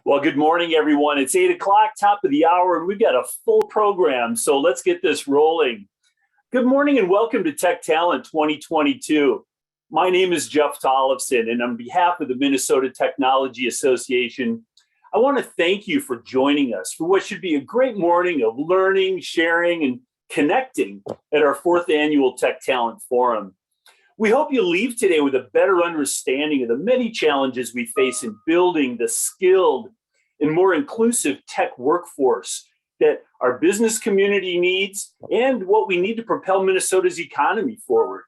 Well, good morning, everyone. It's 8 o'clock, top of the hour, and we've got a full program, so let's get this rolling. Good morning and welcome to TechTalent 2022. My name is Jeff Tollefson, and on behalf of the Minnesota Technology Association, I want to thank you for joining us for what should be a great morning of learning, sharing, and connecting at our 4th annual TechTalent Forum. We hope you leave today with a better understanding of the many challenges we face in building the skilled and more inclusive tech workforce that our business community needs and what we need to propel Minnesota's economy forward.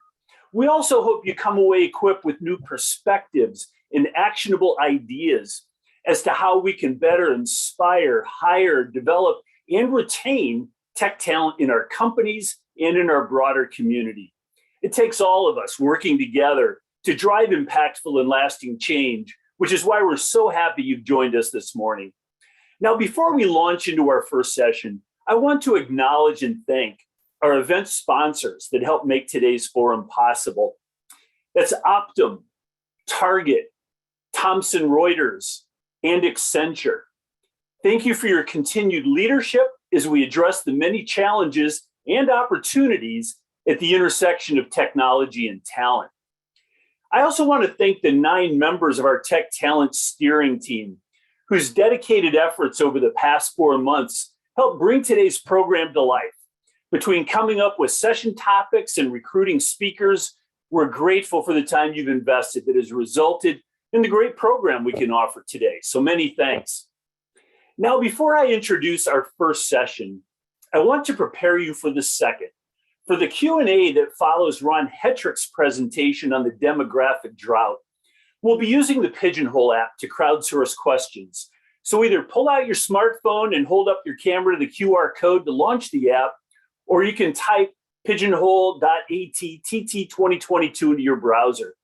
We also hope you come away equipped with new perspectives and actionable ideas as to how we can better inspire, hire, develop, and retain tech talent in our companies and in our broader community. It takes all of us working together to drive impactful and lasting change, which is why we're so happy you've joined us this morning. Now, before we launch into our first session, I want to acknowledge and thank our event sponsors that help make today's forum possible. That's Optum, Target, Thomson Reuters, and Accenture. Thank you for your continued leadership as we address the many challenges and opportunities at the intersection of technology and talent. I also want to thank the 9 members of our Tech Talent steering team, whose dedicated efforts over the past 4 months helped bring today's program to life. Between coming up with session topics and recruiting speakers, we're grateful for the time you've invested that has resulted in the great program we can offer today. So many thanks. Now, before I introduce our first session, I want to prepare you for the second. For the Q&A that follows Ron Hetrick's presentation on the demographic drought, we'll be using the Pigeonhole app to crowdsource questions. So either pull out your smartphone and hold up your camera to the QR code to launch the app, or you can type pigeonhole.att2022 into your browser.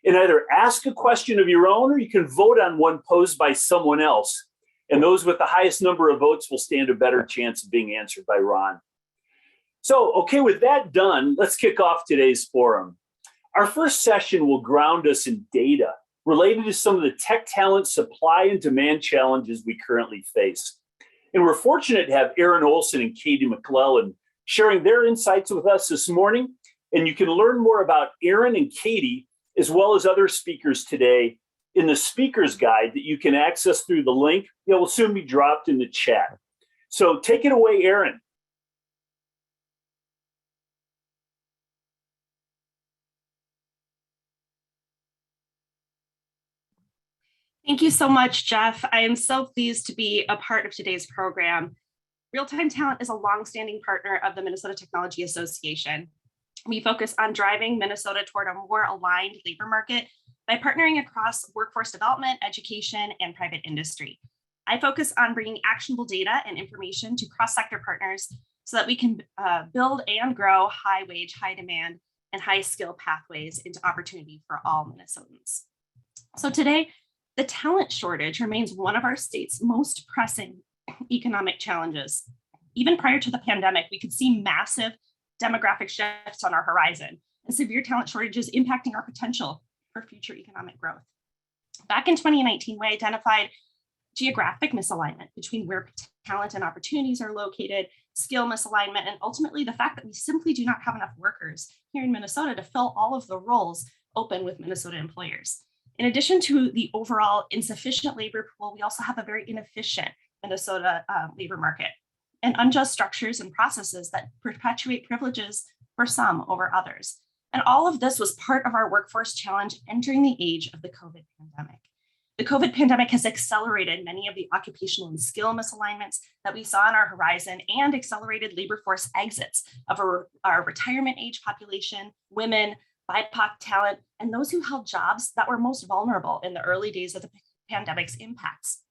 And either ask a question of your own, or you can vote on one posed by someone else. And those with the highest number of votes will stand a better chance of being answered by Ron. So, okay, with that done, let's kick off today's forum. Our first session will ground us in data related to some of the tech talent supply and demand challenges we currently face. And we're fortunate to have Erin Olson and Katie McClelland sharing their insights with us this morning. And you can learn more about Erin and Katie, as well as other speakers today, in the speaker's guide that you can access through the link that will soon be dropped in the chat. So take it away, Erin. Thank you so much, Jeff. I am so pleased to be a part of today's program. RealTime Talent is a longstanding partner of the Minnesota Technology Association. We focus on driving Minnesota toward a more aligned labor market by partnering across workforce development, education, and private industry. I focus on bringing actionable data and information to cross-sector partners so that we can build and grow high-wage, high-demand, and high-skill pathways into opportunity for all Minnesotans. So today, the talent shortage remains one of our state's most pressing economic challenges. Even prior to the pandemic, we could see massive demographic shifts on our horizon and severe talent shortages impacting our potential for future economic growth. Back in 2019, we identified geographic misalignment between where talent and opportunities are located, skill misalignment, and ultimately the fact that we simply do not have enough workers here in Minnesota to fill all of the roles open with Minnesota employers. In addition to the overall insufficient labor pool, we also have a very inefficient Minnesota labor market and unjust structures and processes that perpetuate privileges for some over others. And all of this was part of our workforce challenge entering the age of the COVID pandemic. The COVID pandemic has accelerated many of the occupational and skill misalignments that we saw on our horizon and accelerated labor force exits of our retirement age population, women, BIPOC talent, and those who held jobs that were most vulnerable in the early days of the pandemic's impacts.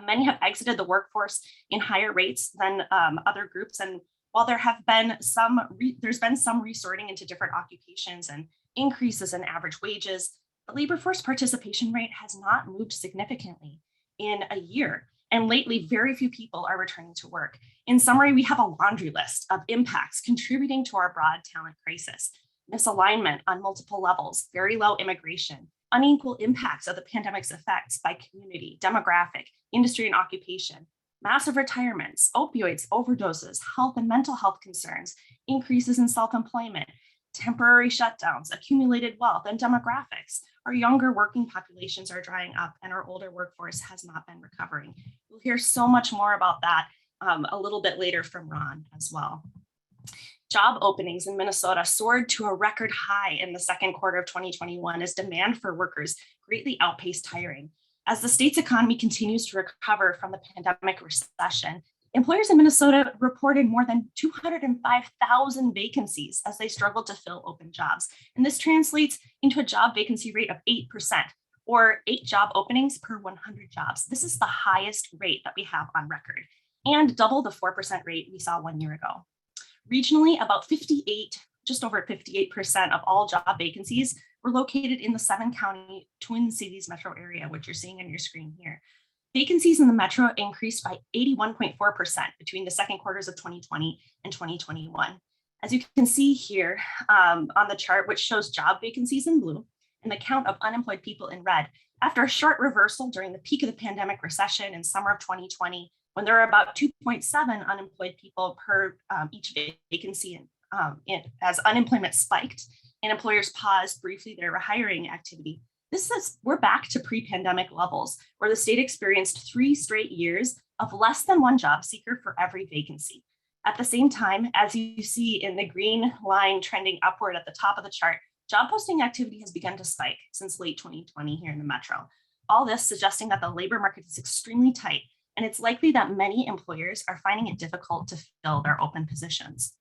Many have exited the workforce in higher rates than other groups. And while there's been some resorting into different occupations and increases in average wages, the labor force participation rate has not moved significantly in a year. And lately, very few people are returning to work. In summary, we have a laundry list of impacts contributing to our broad talent crisis. Misalignment on multiple levels, very low immigration, unequal impacts of the pandemic's effects by community, demographic, industry, and occupation, massive retirements, opioids, overdoses, health and mental health concerns, increases in self-employment, temporary shutdowns, accumulated wealth, and demographics. Our younger working populations are drying up and our older workforce has not been recovering. We'll hear so much more about that a little bit later from Ron as well. Job openings in Minnesota soared to a record high in the second quarter of 2021 as demand for workers greatly outpaced hiring. As the state's economy continues to recover from the pandemic recession, employers in Minnesota reported more than 205,000 vacancies as they struggled to fill open jobs. And this translates into a job vacancy rate of 8%, or 8 job openings per 100 jobs. This is the highest rate that we have on record, and double the 4% rate we saw 1 year ago. Regionally, about just over 58% of all job vacancies were located in the 7-county Twin Cities metro area, which you're seeing on your screen here. Vacancies in the metro increased by 81.4% between the second quarters of 2020 and 2021. As you can see here on the chart, which shows job vacancies in blue and the count of unemployed people in red, after a short reversal during the peak of the pandemic recession in summer of 2020, when there were about 2.7 unemployed people per each vacancy as unemployment spiked and employers paused briefly their hiring activity. We're back to pre-pandemic levels, where the state experienced 3 straight years of less than 1 job seeker for every vacancy. At the same time, as you see in the green line trending upward at the top of the chart, job posting activity has begun to spike since late 2020 here in the metro. All this suggesting that the labor market is extremely tight, and it's likely that many employers are finding it difficult to fill their open positions.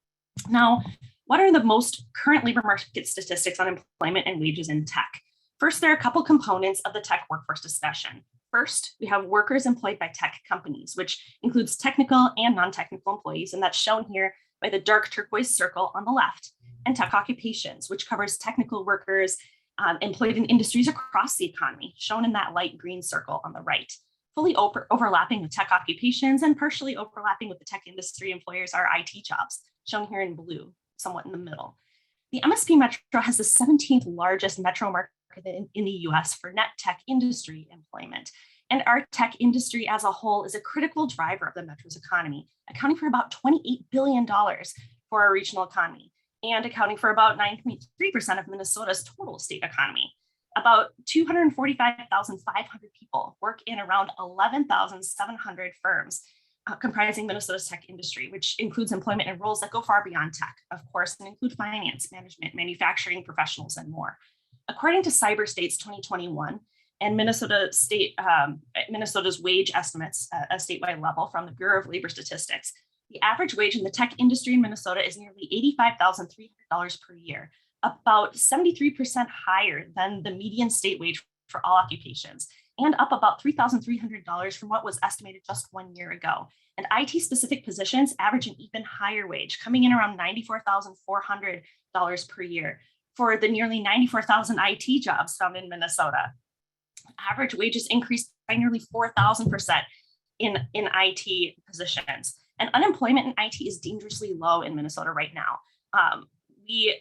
Now, what are the most current labor market statistics on employment and wages in tech? First, there are a couple components of the tech workforce discussion. First, we have workers employed by tech companies, which includes technical and non-technical employees, and that's shown here by the dark turquoise circle on the left, and tech occupations, which covers technical workers employed in industries across the economy, shown in that light green circle on the right. Fully overlapping with tech occupations and partially overlapping with the tech industry employers are IT jobs, shown here in blue, somewhat in the middle. The MSP metro has the 17th largest metro market in the US for net tech industry employment. And our tech industry as a whole is a critical driver of the metro's economy, accounting for about $28 billion for our regional economy and accounting for about 9.3% of Minnesota's total state economy. About 245,500 people work in around 11,700 firms comprising Minnesota's tech industry, which includes employment in roles that go far beyond tech, of course, and include finance, management, manufacturing professionals, and more. According to CyberState's 2021 and Minnesota's wage estimates at a statewide level from the Bureau of Labor Statistics, the average wage in the tech industry in Minnesota is nearly $85,300 per year, about 73% higher than the median state wage for all occupations, and up about $3,300 from what was estimated just 1 year ago. And IT-specific positions average an even higher wage, coming in around $94,400 per year for the nearly 94,000 IT jobs found in Minnesota. Average wages increased by nearly 4,000% in IT positions. And unemployment in IT is dangerously low in Minnesota right now. We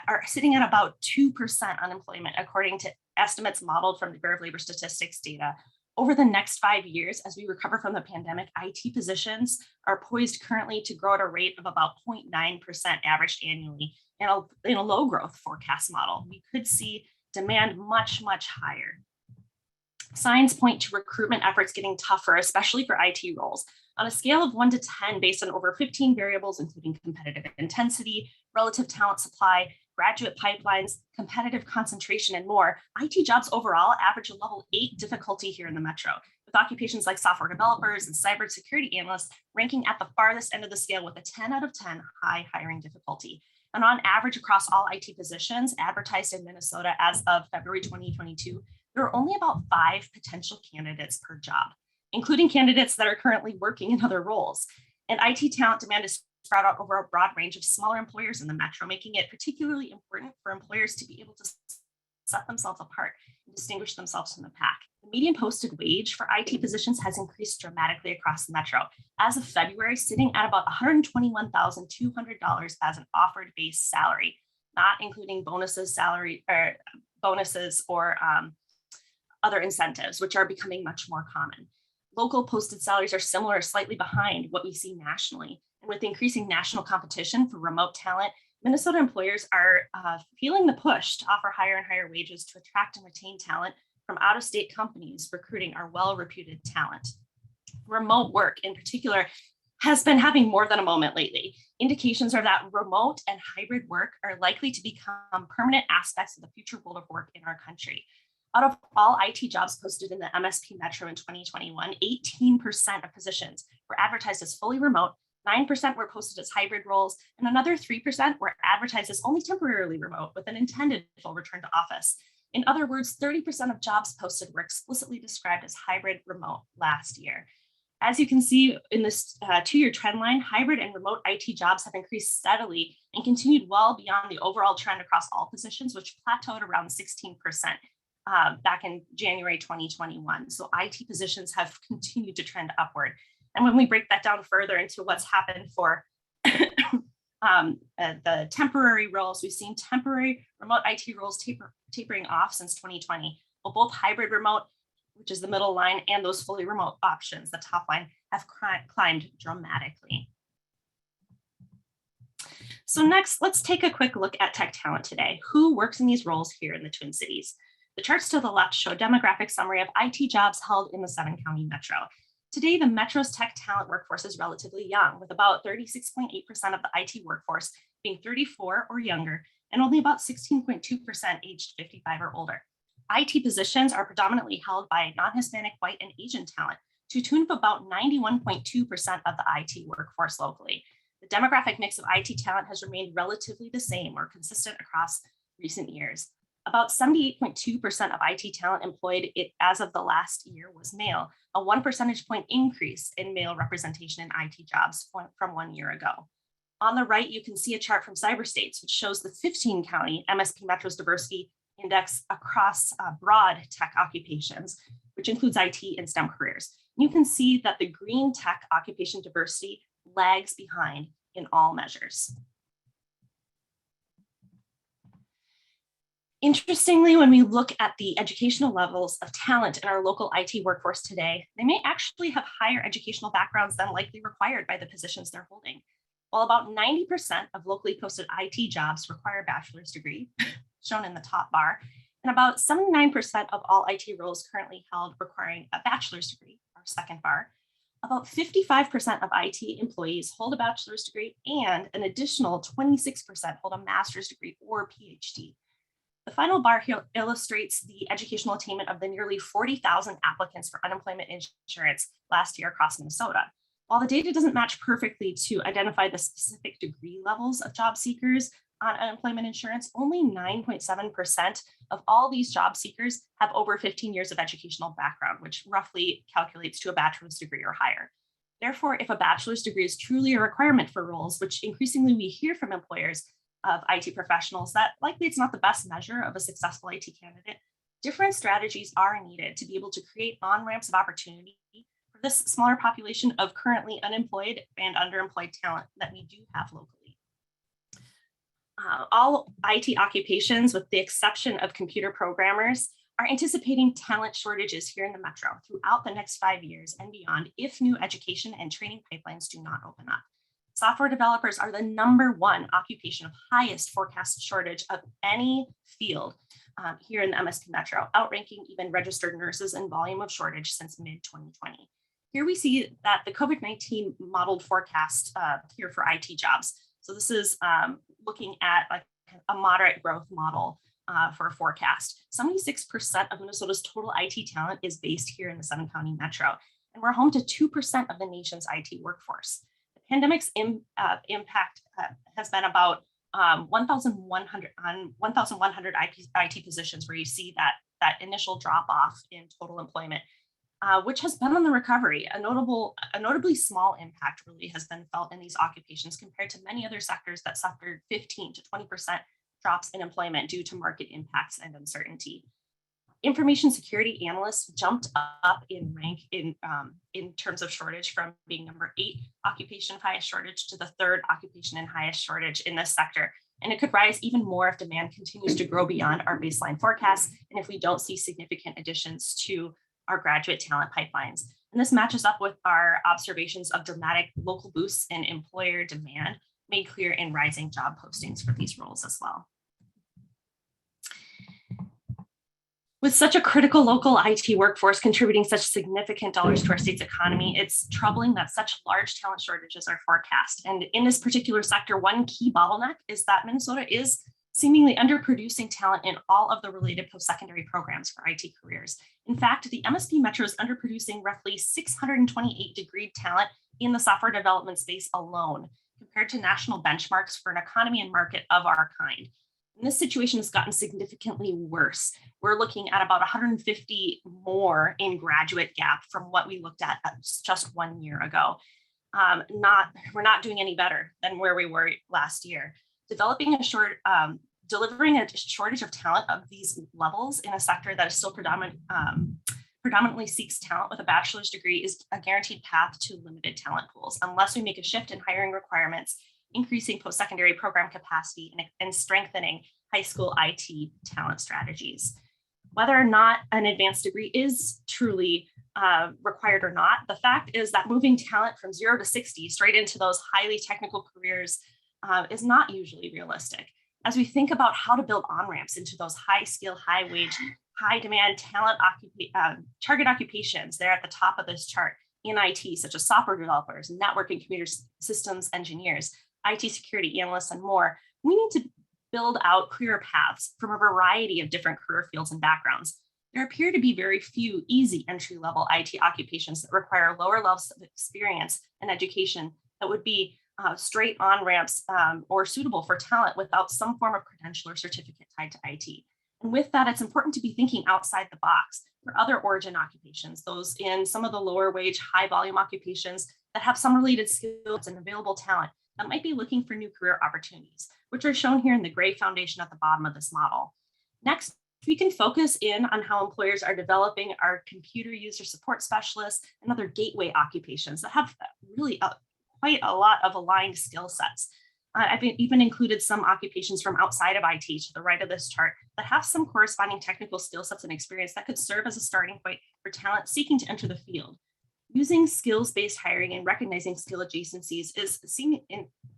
are sitting at about 2% unemployment, according to estimates modeled from the Bureau of Labor Statistics data. Over the next 5 years, as we recover from the pandemic, IT positions are poised currently to grow at a rate of about 0.9% averaged annually in a low growth forecast model. We could see demand much, much higher. Signs point to recruitment efforts getting tougher, especially for IT roles. On a scale of 1 to 10, based on over 15 variables, including competitive intensity, relative talent supply, graduate pipelines, competitive concentration, and more, IT jobs overall average a level 8 difficulty here in the metro, with occupations like software developers and cybersecurity analysts ranking at the farthest end of the scale with a 10 out of 10 high hiring difficulty. And on average, across all IT positions advertised in Minnesota as of February 2022, there are only about 5 potential candidates per job, including candidates that are currently working in other roles. And IT talent demand is spread out over a broad range of smaller employers in the metro, making it particularly important for employers to be able to set themselves apart and distinguish themselves from the pack. The median posted wage for IT positions has increased dramatically across the metro, as of February, sitting at about $121,200 as an offered base salary, not including bonuses, salary, or bonuses or other incentives, which are becoming much more common. Local posted salaries are similar or slightly behind what we see nationally. And with increasing national competition for remote talent, Minnesota employers are feeling the push to offer higher and higher wages to attract and retain talent from out-of-state companies recruiting our well-reputed talent. Remote work in particular has been having more than a moment lately. Indications are that remote and hybrid work are likely to become permanent aspects of the future world of work in our country. Out of all IT jobs posted in the MSP Metro in 2021, 18% of positions were advertised as fully remote, 9% were posted as hybrid roles, and another 3% were advertised as only temporarily remote with an intended full return to office. In other words, 30% of jobs posted were explicitly described as hybrid remote last year. As you can see in this two-year trend line, hybrid and remote IT jobs have increased steadily and continued well beyond the overall trend across all positions, which plateaued around 16% back in January 2021. So IT positions have continued to trend upward. And when we break that down further into what's happened for the temporary roles, we've seen temporary remote IT roles tapering off since 2020. Well, both hybrid remote, which is the middle line, and those fully remote options, the top line, have climbed dramatically. So next, let's take a quick look at tech talent today. Who works in these roles here in the Twin Cities? The charts to the left show a demographic summary of IT jobs held in the 7-county metro. Today, the Metro's tech talent workforce is relatively young, with about 36.8% of the IT workforce being 34 or younger, and only about 16.2% aged 55 or older. IT positions are predominantly held by non-Hispanic, white, and Asian talent, to a tune of about 91.2% of the IT workforce locally. The demographic mix of IT talent has remained relatively the same or consistent across recent years. About 78.2% of IT talent employed as of the last year was male, a 1 percentage point increase in male representation in IT jobs from 1 year ago. On the right, you can see a chart from CyberStates, which shows the 15-county MSP Metro's diversity index across broad tech occupations, which includes IT and STEM careers. You can see that the green tech occupation diversity lags behind in all measures. Interestingly, when we look at the educational levels of talent in our local IT workforce today, they may actually have higher educational backgrounds than likely required by the positions they're holding. While about 90% of locally posted IT jobs require a bachelor's degree, shown in the top bar, and about 79% of all IT roles currently held requiring a bachelor's degree, our second bar, about 55% of IT employees hold a bachelor's degree, and an additional 26% hold a master's degree or PhD. The final bar here illustrates the educational attainment of the nearly 40,000 applicants for unemployment insurance last year across Minnesota. While the data doesn't match perfectly to identify the specific degree levels of job seekers on unemployment insurance, only 9.7% of all these job seekers have over 15 years of educational background, which roughly calculates to a bachelor's degree or higher. Therefore, if a bachelor's degree is truly a requirement for roles, which increasingly we hear from employers of IT professionals, that likely it's not the best measure of a successful IT candidate, different strategies are needed to be able to create on-ramps of opportunity for this smaller population of currently unemployed and underemployed talent that we do have locally. All IT occupations, with the exception of computer programmers, are anticipating talent shortages here in the Metro throughout the next 5 years and beyond if new education and training pipelines do not open up. Software developers are the #1 occupation of highest forecast shortage of any field here in the MSP Metro, outranking even registered nurses in volume of shortage since mid-2020. Here we see that the COVID-19 modeled forecast here for IT jobs. So this is looking at like a moderate growth model for a forecast. 76% of Minnesota's total IT talent is based here in the 7-county metro, and we're home to 2% of the nation's IT workforce. The pandemic's impact has been about 1,100 IT positions, where you see that initial drop off in total employment, which has been on the recovery. A notably small impact really has been felt in these occupations compared to many other sectors that suffered 15 to 20% drops in employment due to market impacts and uncertainty. Information security analysts jumped up in rank in terms of shortage, from being #8 occupation of highest shortage to the 3rd occupation and highest shortage in this sector. And it could rise even more if demand continues to grow beyond our baseline forecasts and if we don't see significant additions to our graduate talent pipelines. And this matches up with our observations of dramatic local boosts in employer demand made clear in rising job postings for these roles as well. With such a critical local IT workforce contributing such significant dollars to our state's economy, it's troubling that such large talent shortages are forecast. And in this particular sector, one key bottleneck is that Minnesota is seemingly underproducing talent in all of the related post-secondary programs for IT careers. In fact, the MSP Metro is underproducing roughly 628 degreed talent in the software development space alone, compared to national benchmarks for an economy and market of our kind. And this situation has gotten significantly worse. We're looking at about 150 more in graduate gap from what we looked at just 1 year ago. We're not doing any better than where we were last year. Delivering a shortage of talent of these levels in a sector that is still predominantly seeks talent with a bachelor's degree is a guaranteed path to limited talent pools, unless we make a shift in hiring requirements, increasing post-secondary program capacity, and strengthening high school IT talent strategies. Whether or not an advanced degree is truly required or not, the fact is that moving talent from 0 to 60 straight into those highly technical careers is not usually realistic. As we think about how to build on-ramps into those high skill, high wage, high demand talent target occupations, they're at the top of this chart in IT, such as software developers, network and computer systems engineers, IT security analysts, and more. We need to build out clearer paths from a variety of different career fields and backgrounds. There appear to be very few easy entry-level IT occupations that require lower levels of experience and education that would be straight on-ramps or suitable for talent without some form of credential or certificate tied to IT. And with that, it's important to be thinking outside the box for other origin occupations, those in some of the lower wage, high volume occupations that have some related skills and available talent that might be looking for new career opportunities, which are shown here in the gray foundation at the bottom of this model. Next, we can focus in on how employers are developing our computer user support specialists and other gateway occupations that have really quite a lot of aligned skill sets. I've even included some occupations from outside of IT to the right of this chart that have some corresponding technical skill sets and experience that could serve as a starting point for talent seeking to enter the field. Using skills-based hiring and recognizing skill adjacencies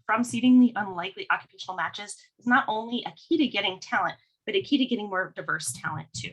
from seemingly unlikely occupational matches is not only a key to getting talent, but a key to getting more diverse talent too.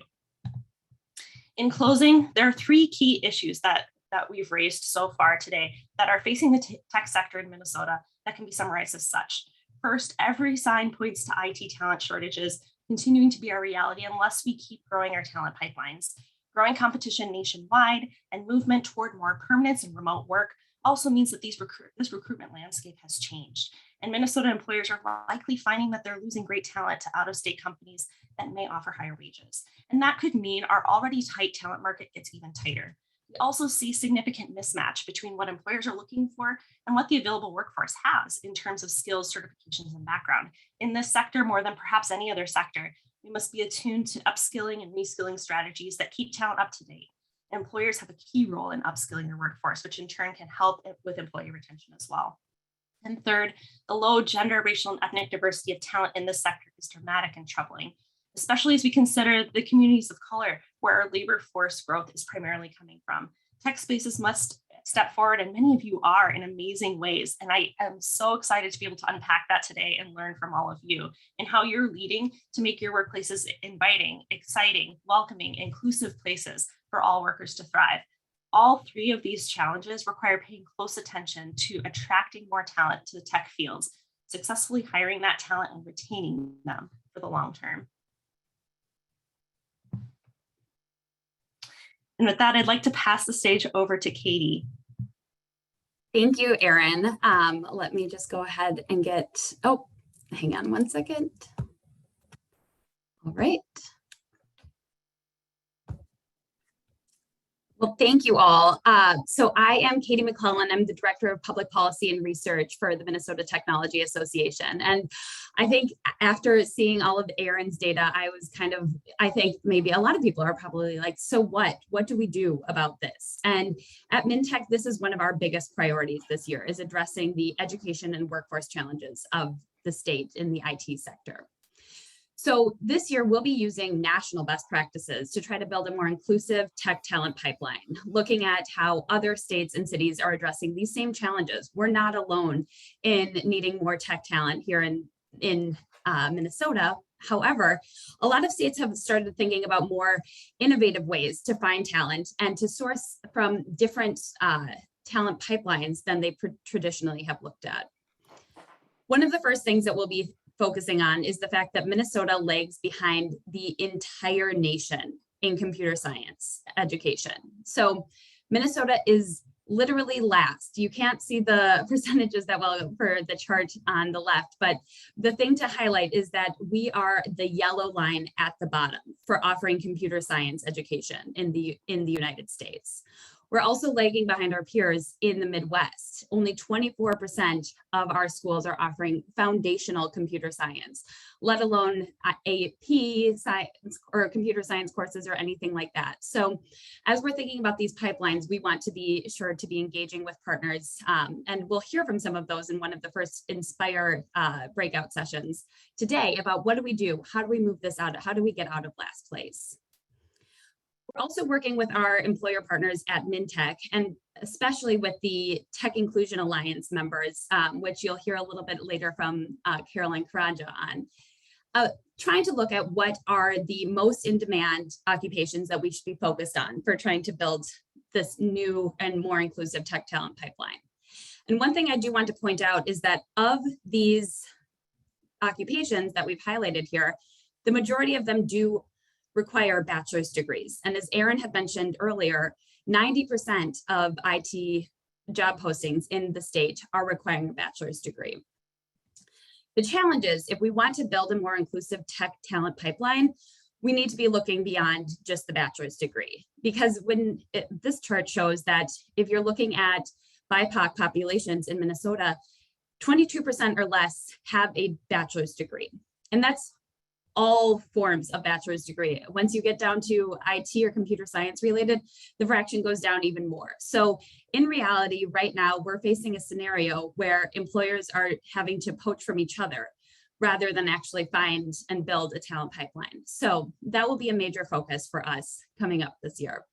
In closing, there are three key issues that we've raised so far today that are facing the tech sector in Minnesota that can be summarized as such. First, every sign points to IT talent shortages continuing to be our reality unless we keep growing our talent pipelines. Growing competition nationwide and movement toward more permanence and remote work also means that this recruitment landscape has changed. And Minnesota employers are likely finding that they're losing great talent to out-of-state companies that may offer higher wages. And that could mean our already tight talent market gets even tighter. We also see significant mismatch between what employers are looking for and what the available workforce has in terms of skills, certifications, and background. In this sector, more than perhaps any other sector, we must be attuned to upskilling and reskilling strategies that keep talent up to date. Employers have a key role in upskilling their workforce, which in turn can help with employee retention as well. And third, the low gender, racial, and ethnic diversity of talent in this sector is dramatic and troubling, especially as we consider the communities of color where our labor force growth is primarily coming from. Tech spaces must step forward, and many of you are in amazing ways. And I am so excited to be able to unpack that today and learn from all of you and how you're leading to make your workplaces inviting, exciting, welcoming, inclusive places for all workers to thrive. All three of these challenges require paying close attention to attracting more talent to the tech fields, successfully hiring that talent and retaining them for the long term. And with that, I'd like to pass the stage over to Katie. Thank you, Erin. Let me just go ahead and hang on one second. All right. Well, thank you all. So I am Katie McClelland. I'm the Director of Public Policy and Research for the Minnesota Technology Association. And I think after seeing all of Erin's data, I think maybe a lot of people are probably like, so what? What do we do about this? And at MnTech, this is one of our biggest priorities this year, is addressing the education and workforce challenges of the state in the IT sector. So this year, we'll be using national best practices to try to build a more inclusive tech talent pipeline, looking at how other states and cities are addressing these same challenges. We're not alone in needing more tech talent here in Minnesota. However, a lot of states have started thinking about more innovative ways to find talent and to source from different talent pipelines than they traditionally have looked at. One of the first things that we'll be focusing on is the fact that Minnesota lags behind the entire nation in computer science education. So Minnesota is literally last. You can't see the percentages that well for the chart on the left, but the thing to highlight is that we are the yellow line at the bottom for offering computer science education in the United States. We're also lagging behind our peers in the Midwest. Only 24% of our schools are offering foundational computer science, let alone AP science or computer science courses or anything like that. So as we're thinking about these pipelines, we want to be sure to be engaging with partners, and we'll hear from some of those in one of the first Inspire breakout sessions today about what do we do? How do we move this out? How do we get out of last place? We're also working with our employer partners at MnTech, and especially with the Tech Inclusion Alliance members, which you'll hear a little bit later from Carolyn Karanja on, trying to look at what are the most in-demand occupations that we should be focused on for trying to build this new and more inclusive tech talent pipeline. And one thing I do want to point out is that of these occupations that we've highlighted here, the majority of them do require bachelor's degrees. And as Erin had mentioned earlier, 90% of IT job postings in the state are requiring a bachelor's degree. The challenge is, if we want to build a more inclusive tech talent pipeline, we need to be looking beyond just the bachelor's degree. Because this chart shows that if you're looking at BIPOC populations in Minnesota, 22% or less have a bachelor's degree. And that's all forms of bachelor's degree. Once you get down to IT or computer science related, the fraction goes down even more. So in reality, right now, we're facing a scenario where employers are having to poach from each other rather than actually find and build a talent pipeline. So that will be a major focus for us coming up this year.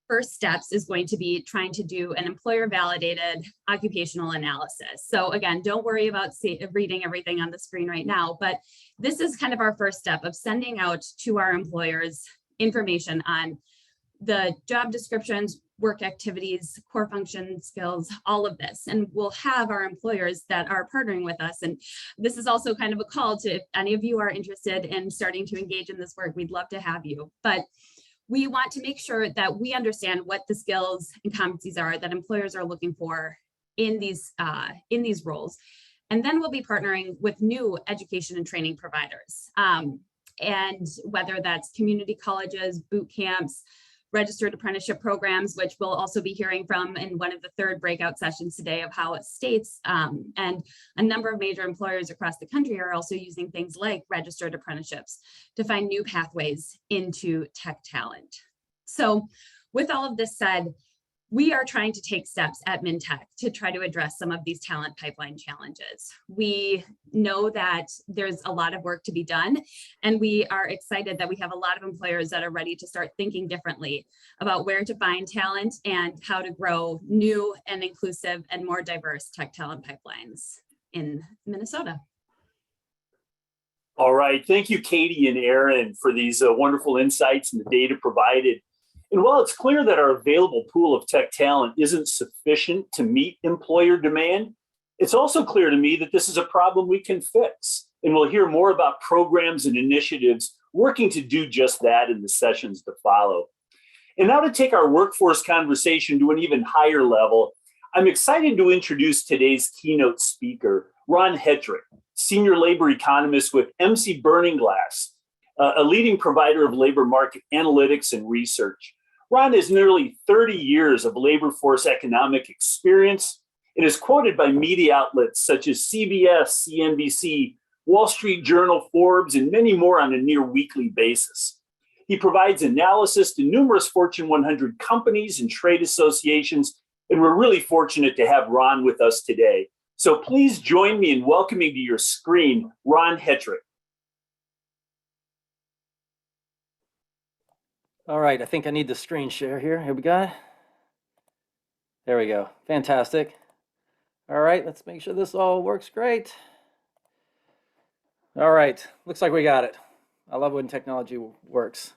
First steps is going to be trying to do an employer validated occupational analysis. So again, don't worry about reading everything on the screen right now, but this is kind of our first step of sending out to our employers information on the job descriptions, work activities, core function skills, all of this. And we'll have our employers that are partnering with us. And this is also kind of a call to, if any of you are interested in starting to engage in this work, we'd love to have you. But we want to make sure that we understand what the skills and competencies are that employers are looking for in these roles. And then we'll be partnering with new education and training providers. And whether that's community colleges, boot camps, registered apprenticeship programs, which we'll also be hearing from in one of the third breakout sessions today of how states and a number of major employers across the country are also using things like registered apprenticeships to find new pathways into tech talent. So with all of this said, we are trying to take steps at MnTech to try to address some of these talent pipeline challenges. We know that there's a lot of work to be done, and we are excited that we have a lot of employers that are ready to start thinking differently about where to find talent and how to grow new and inclusive and more diverse tech talent pipelines in Minnesota. All right, thank you, Katie and Erin, for these wonderful insights and the data provided. And while it's clear that our available pool of tech talent isn't sufficient to meet employer demand, it's also clear to me that this is a problem we can fix. And we'll hear more about programs and initiatives working to do just that in the sessions to follow. And now to take our workforce conversation to an even higher level, I'm excited to introduce today's keynote speaker, Ron Hetrick, senior labor economist with Emsi Burning Glass, a leading provider of labor market analytics and research. Ron has nearly 30 years of labor force economic experience and is quoted by media outlets such as CBS, CNBC, Wall Street Journal, Forbes, and many more on a near weekly basis. He provides analysis to numerous Fortune 100 companies and trade associations, and we're really fortunate to have Ron with us today. So please join me in welcoming to your screen, Ron Hetrick. All right, I think I need the screen share here. Here we go. There we go. Fantastic. All right, let's make sure this all works great. All right, looks like we got it. I love when technology works.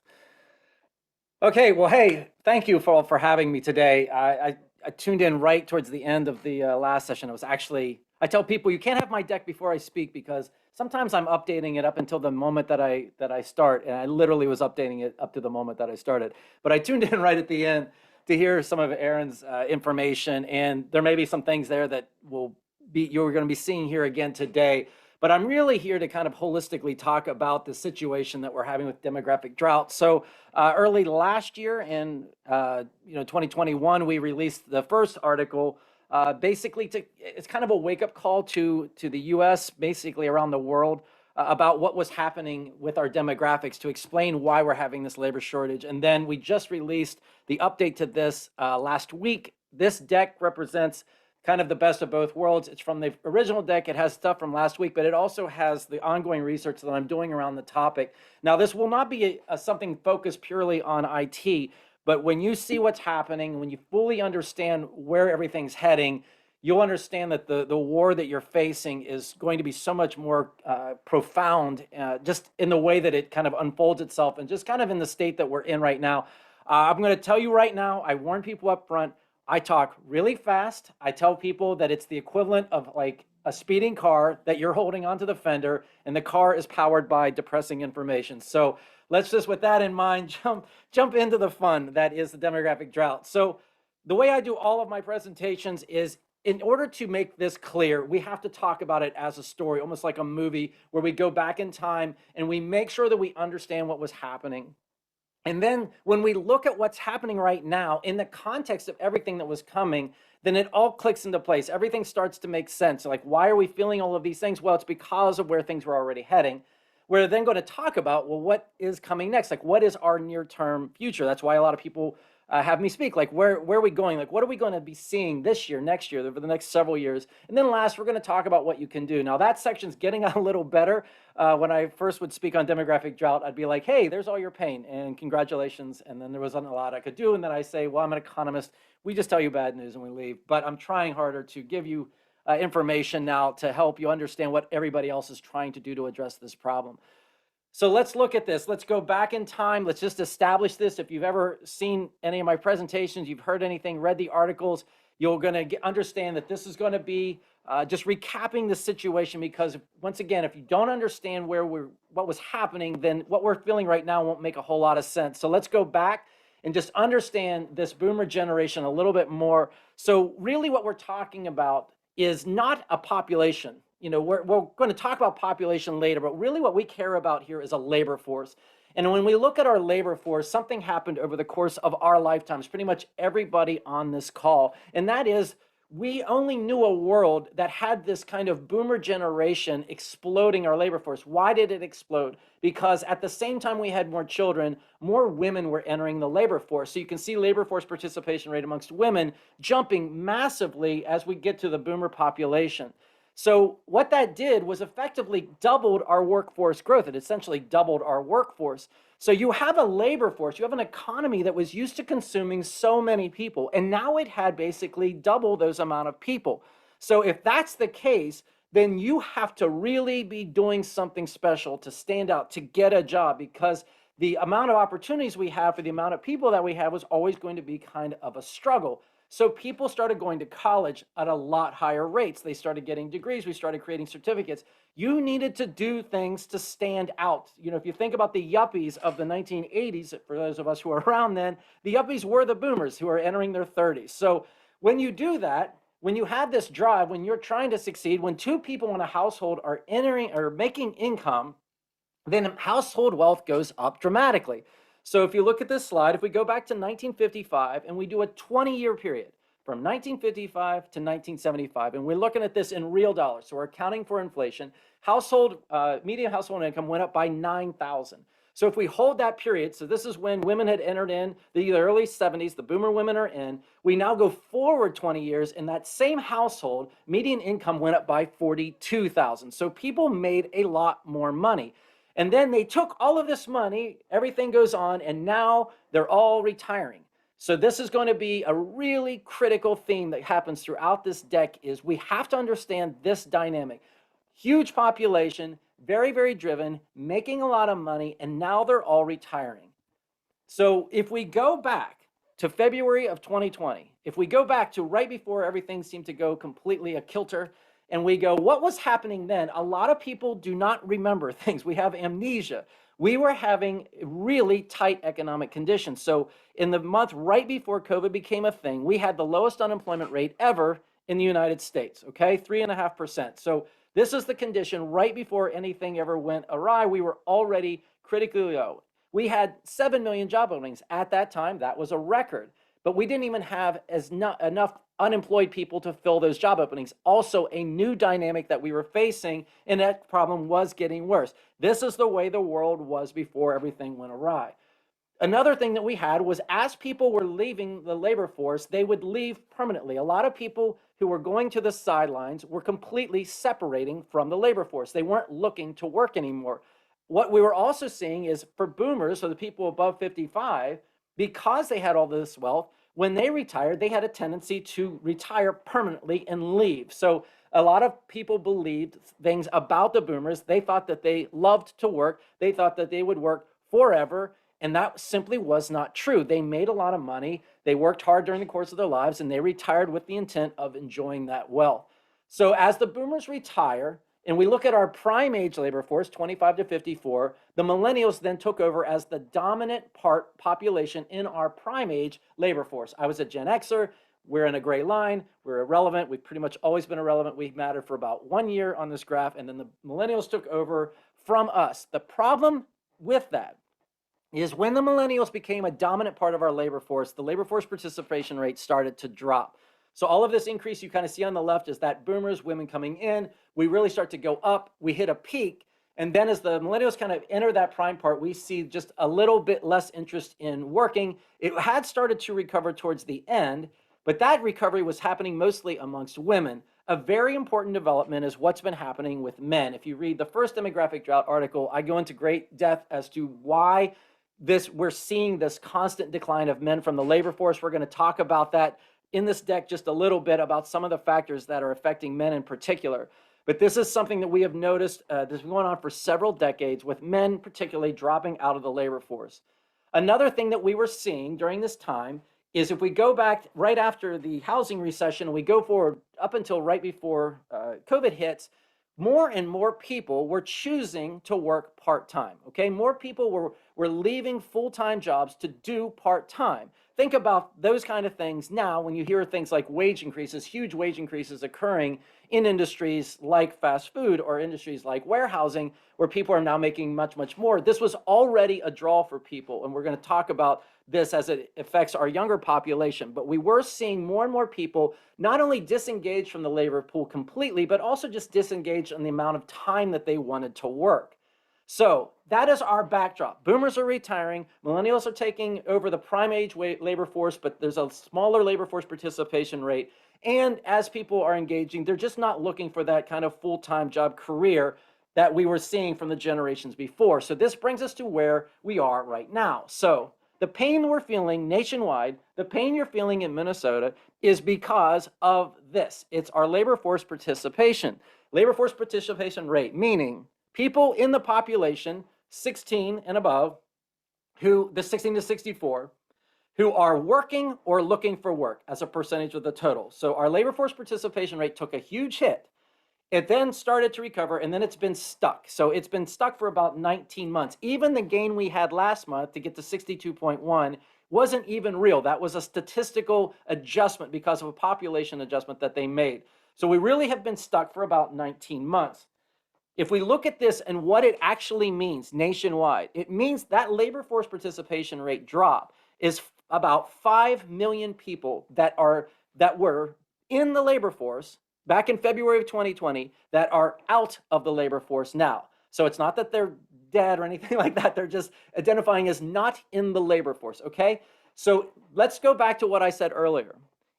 Okay, well, hey, thank you for having me today. I tuned in right towards the end of the last session. I tell people you can't have my deck before I speak because sometimes I'm updating it up until the moment that I start, and I literally was updating it up to the moment that I started. But I tuned in right at the end to hear some of Erin's information, and there may be some things there that you're going to be seeing here again today. But I'm really here to kind of holistically talk about the situation that we're having with demographic drought. So early last year in 2021, we released the first article. Basically, it's kind of a wake-up call to the U.S., basically around the world, about what was happening with our demographics to explain why we're having this labor shortage. And then we just released the update to this last week. This deck represents kind of the best of both worlds. It's from the original deck. It has stuff from last week, but it also has the ongoing research that I'm doing around the topic. Now, this will not be something focused purely on IT, but when you see what's happening, when you fully understand where everything's heading, you'll understand that the war that you're facing is going to be so much more profound, just in the way that it kind of unfolds itself and just kind of in the state that we're in right now. I'm going to tell you right now, I warn people up front, I talk really fast. I tell people that it's the equivalent of like a speeding car that you're holding onto the fender, and the car is powered by depressing information. So let's just, with that in mind, jump into the fun that is the demographic drought. So the way I do all of my presentations is, in order to make this clear, we have to talk about it as a story, almost like a movie where we go back in time and we make sure that we understand what was happening. And then when we look at what's happening right now in the context of everything that was coming, then it all clicks into place. Everything starts to make sense. Like, why are we feeling all of these things? Well, it's because of where things were already heading. We're then going to talk about, well, what is coming next? Like, what is our near-term future? That's why a lot of people have me speak. Like, where are we going? Like, what are we going to be seeing this year, next year, over the next several years? And then last, we're going to talk about what you can do. Now, that section's getting a little better. When I first would speak on demographic drought, I'd be like, hey, there's all your pain and congratulations. And then there wasn't a lot I could do. And then I say, well, I'm an economist. We just tell you bad news and we leave. But I'm trying harder to give you information now to help you understand what everybody else is trying to do to address this problem. So let's look at this. Let's go back in time. Let's just establish this. If you've ever seen any of my presentations, you've heard anything, read the articles, you're going to understand that this is going to be just recapping the situation, because once again, if you don't understand what was happening, then what we're feeling right now won't make a whole lot of sense. So let's go back and just understand this boomer generation a little bit more. So really what we're talking about is not a population. You know, we're going to talk about population later, but really what we care about here is a labor force. And when we look at our labor force, something happened over the course of our lifetimes, pretty much everybody on this call. And that is, we only knew a world that had this kind of boomer generation exploding our labor force. Why did it explode? Because at the same time we had more children, more women were entering the labor force. So you can see labor force participation rate amongst women jumping massively as we get to the boomer population. So what that did was effectively doubled our workforce growth. It essentially doubled our workforce. So you have a labor force, you have an economy that was used to consuming so many people, and now it had basically double those amount of people. So if that's the case, then you have to really be doing something special to stand out, to get a job, because the amount of opportunities we have for the amount of people that we have was always going to be kind of a struggle. So people started going to college at a lot higher rates. They started getting degrees. We started creating certificates. You needed to do things to stand out. You know, if you think about the yuppies of the 1980s, for those of us who are around then, the yuppies were the boomers who are entering their 30s. So when you do that, when you have this drive, when you're trying to succeed, when two people in a household are entering or making income, then household wealth goes up dramatically. So if you look at this slide, if we go back to 1955 and we do a 20-year period from 1955 to 1975, and we're looking at this in real dollars, so we're accounting for inflation, median household income went up by 9,000. So if we hold that period, so this is when women had entered in the early 70s, the boomer women are in, we now go forward 20 years, in that same household, median income went up by 42,000. So people made a lot more money. And then they took all of this money, everything goes on, and now they're all retiring. So this is going to be a really critical theme that happens throughout this deck, is we have to understand this dynamic. Huge population, very, very driven, making a lot of money, and now they're all retiring. So if we go back to February of 2020, if we go back to right before everything seemed to go completely a kilter, and we go, what was happening then? A lot of people do not remember things. We have amnesia. We were having really tight economic conditions. So in the month right before COVID became a thing, we had the lowest unemployment rate ever in the United States, okay? 3.5%. So this is the condition right before anything ever went awry. We were already critically low. We had 7 million job openings at that time. That was a record. But we didn't even have enough unemployed people to fill those job openings. Also, a new dynamic that we were facing, and that problem was getting worse. This is the way the world was before everything went awry. Another thing that we had was, as people were leaving the labor force, they would leave permanently. A lot of people who were going to the sidelines were completely separating from the labor force. They weren't looking to work anymore. What we were also seeing is, for boomers, so the people above 55, because they had all this wealth, when they retired, they had a tendency to retire permanently and leave. So a lot of people believed things about the boomers. They thought that they loved to work. They thought that they would work forever. And that simply was not true. They made a lot of money. They worked hard during the course of their lives, and they retired with the intent of enjoying that wealth. So as the boomers retire, and we look at our prime age labor force, 25 to 54, the millennials then took over as the dominant population in our prime age labor force. I was a Gen Xer. We're in a gray line. We're irrelevant. We've pretty much always been irrelevant. We've mattered for about 1 year on this graph, and then the millennials took over from us. The problem with that is, when the millennials became a dominant part of our labor force, the labor force participation rate started to drop. So all of this increase you kind of see on the left is that boomers, women coming in, we really start to go up. We hit a peak. And then as the millennials kind of enter that prime part, we see just a little bit less interest in working. It had started to recover towards the end, but that recovery was happening mostly amongst women. A very important development is what's been happening with men. If you read the first Demographic Drought article, I go into great depth as to why we're seeing this constant decline of men from the labor force. We're going to talk about that in this deck just a little bit, about some of the factors that are affecting men in particular. But this is something that we have noticed that's been going on for several decades, with men particularly dropping out of the labor force. Another thing that we were seeing during this time is, if we go back right after the housing recession, and we go forward up until right before COVID hits, more and more people were choosing to work part-time, okay? More people were leaving full-time jobs to do part-time. Think about those kind of things now when you hear things like wage increases, huge wage increases occurring in industries like fast food or industries like warehousing, where people are now making much, much more. This was already a draw for people, and we're going to talk about this as it affects our younger population. But we were seeing more and more people not only disengage from the labor pool completely, but also just disengage in the amount of time that they wanted to work. So that is our backdrop. Boomers are retiring. Millennials are taking over the prime age labor force, but there's a smaller labor force participation rate. And as people are engaging, they're just not looking for that kind of full-time job career that we were seeing from the generations before. So this brings us to where we are right now. So the pain we're feeling nationwide, the pain you're feeling in Minnesota, is because of this. It's our labor force participation. Labor force participation rate, meaning people in the population 16 and above, the 16 to 64, who are working or looking for work as a percentage of the total. So our labor force participation rate took a huge hit. It then started to recover, and then it's been stuck. So it's been stuck for about 19 months. Even the gain we had last month to get to 62.1 wasn't even real. That was a statistical adjustment because of a population adjustment that they made. So we really have been stuck for about 19 months. If we look at this and what it actually means nationwide, it means that labor force participation rate drop is about 5 million people that were in the labor force back in February of 2020 that are out of the labor force now. So it's not that they're dead or anything like that. They're just identifying as not in the labor force, okay? So let's go back to what I said earlier.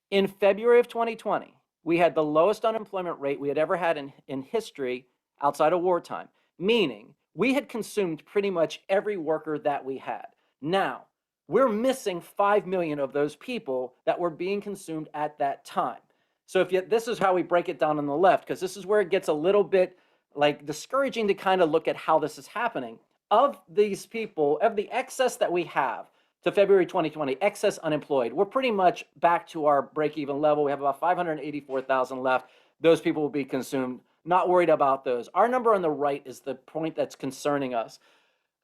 In February of 2020, we had the lowest unemployment rate we had ever had in history outside of wartime, meaning we had consumed pretty much every worker that we had. Now, we're missing 5 million of those people that were being consumed at that time. So this is how we break it down on the left, because this is where it gets a little bit like discouraging to kind of look at how this is happening. Of these people, of the excess that we have to February 2020, excess unemployed, we're pretty much back to our break-even level. We have about 584,000 left. Those people will be consumed. Not worried about those. Our number on the right is the point that's concerning us.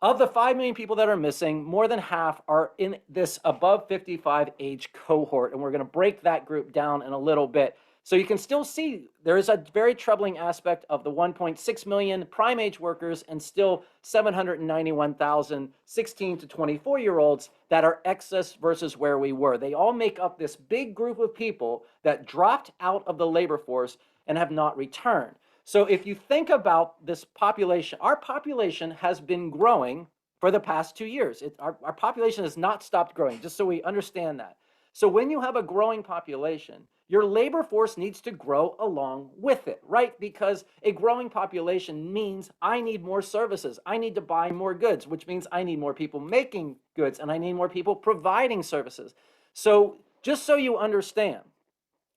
Of the 5 million people that are missing, more than half are in this above 55 age cohort, and we're going to break that group down in a little bit. So you can still see there is a very troubling aspect of the 1.6 million prime age workers and still 791,000 16 to 24-year-olds that are excess versus where we were. They all make up this big group of people that dropped out of the labor force and have not returned. So if you think about this population, our population has been growing for the past 2 years. Our population has not stopped growing, just so we understand that. So when you have a growing population, your labor force needs to grow along with it, right? Because a growing population means I need more services. I need to buy more goods, which means I need more people making goods, and I need more people providing services. So just so you understand,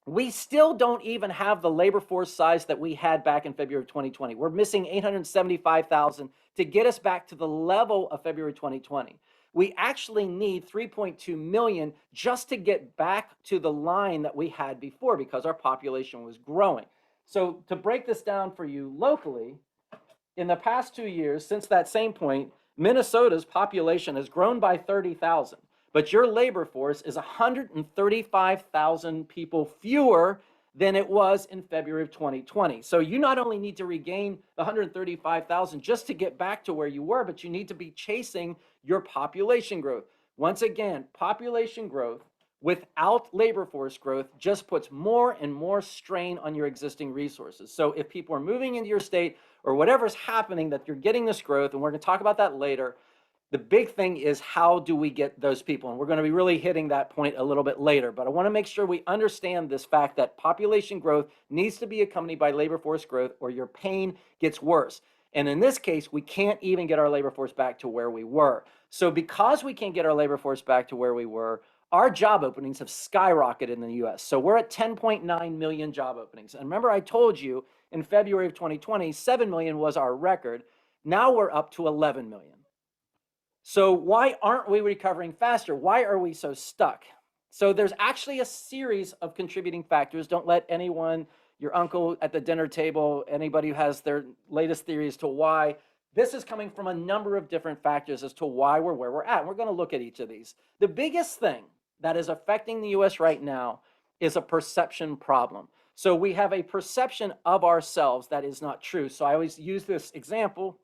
we still don't even have the labor force size that we had back in February of 2020. We're missing 875,000 to get us back to the level of February 2020. We actually need 3.2 million just to get back to the line that we had before because our population was growing. So to break this down for you locally, in the past 2 years, since that same point, Minnesota's population has grown by 30,000. But your labor force is 135,000 people fewer than it was in February of 2020. So you not only need to regain the 135,000 just to get back to where you were, but you need to be chasing your population growth. Once again, population growth without labor force growth just puts more and more strain on your existing resources. So if people are moving into your state or whatever's happening that you're getting this growth, and we're going to talk about that later, the big thing is how do we get those people? And we're going to be really hitting that point a little bit later. But I want to make sure we understand this fact that population growth needs to be accompanied by labor force growth or your pain gets worse. And in this case, we can't even get our labor force back to where we were. So because we can't get our labor force back to where we were, our job openings have skyrocketed in the US. So we're at 10.9 million job openings. And remember, I told you in February of 2020, 7 million was our record. Now we're up to 11 million. So why aren't we recovering faster? Why are we so stuck? So there's actually a series of contributing factors. Don't let anyone, your uncle at the dinner table, anybody who has their latest theory as to why. This is coming from a number of different factors as to why we're where we're at. We're going to look at each of these. The biggest thing that is affecting the US right now is a perception problem. So we have a perception of ourselves that is not true. So I always use this example.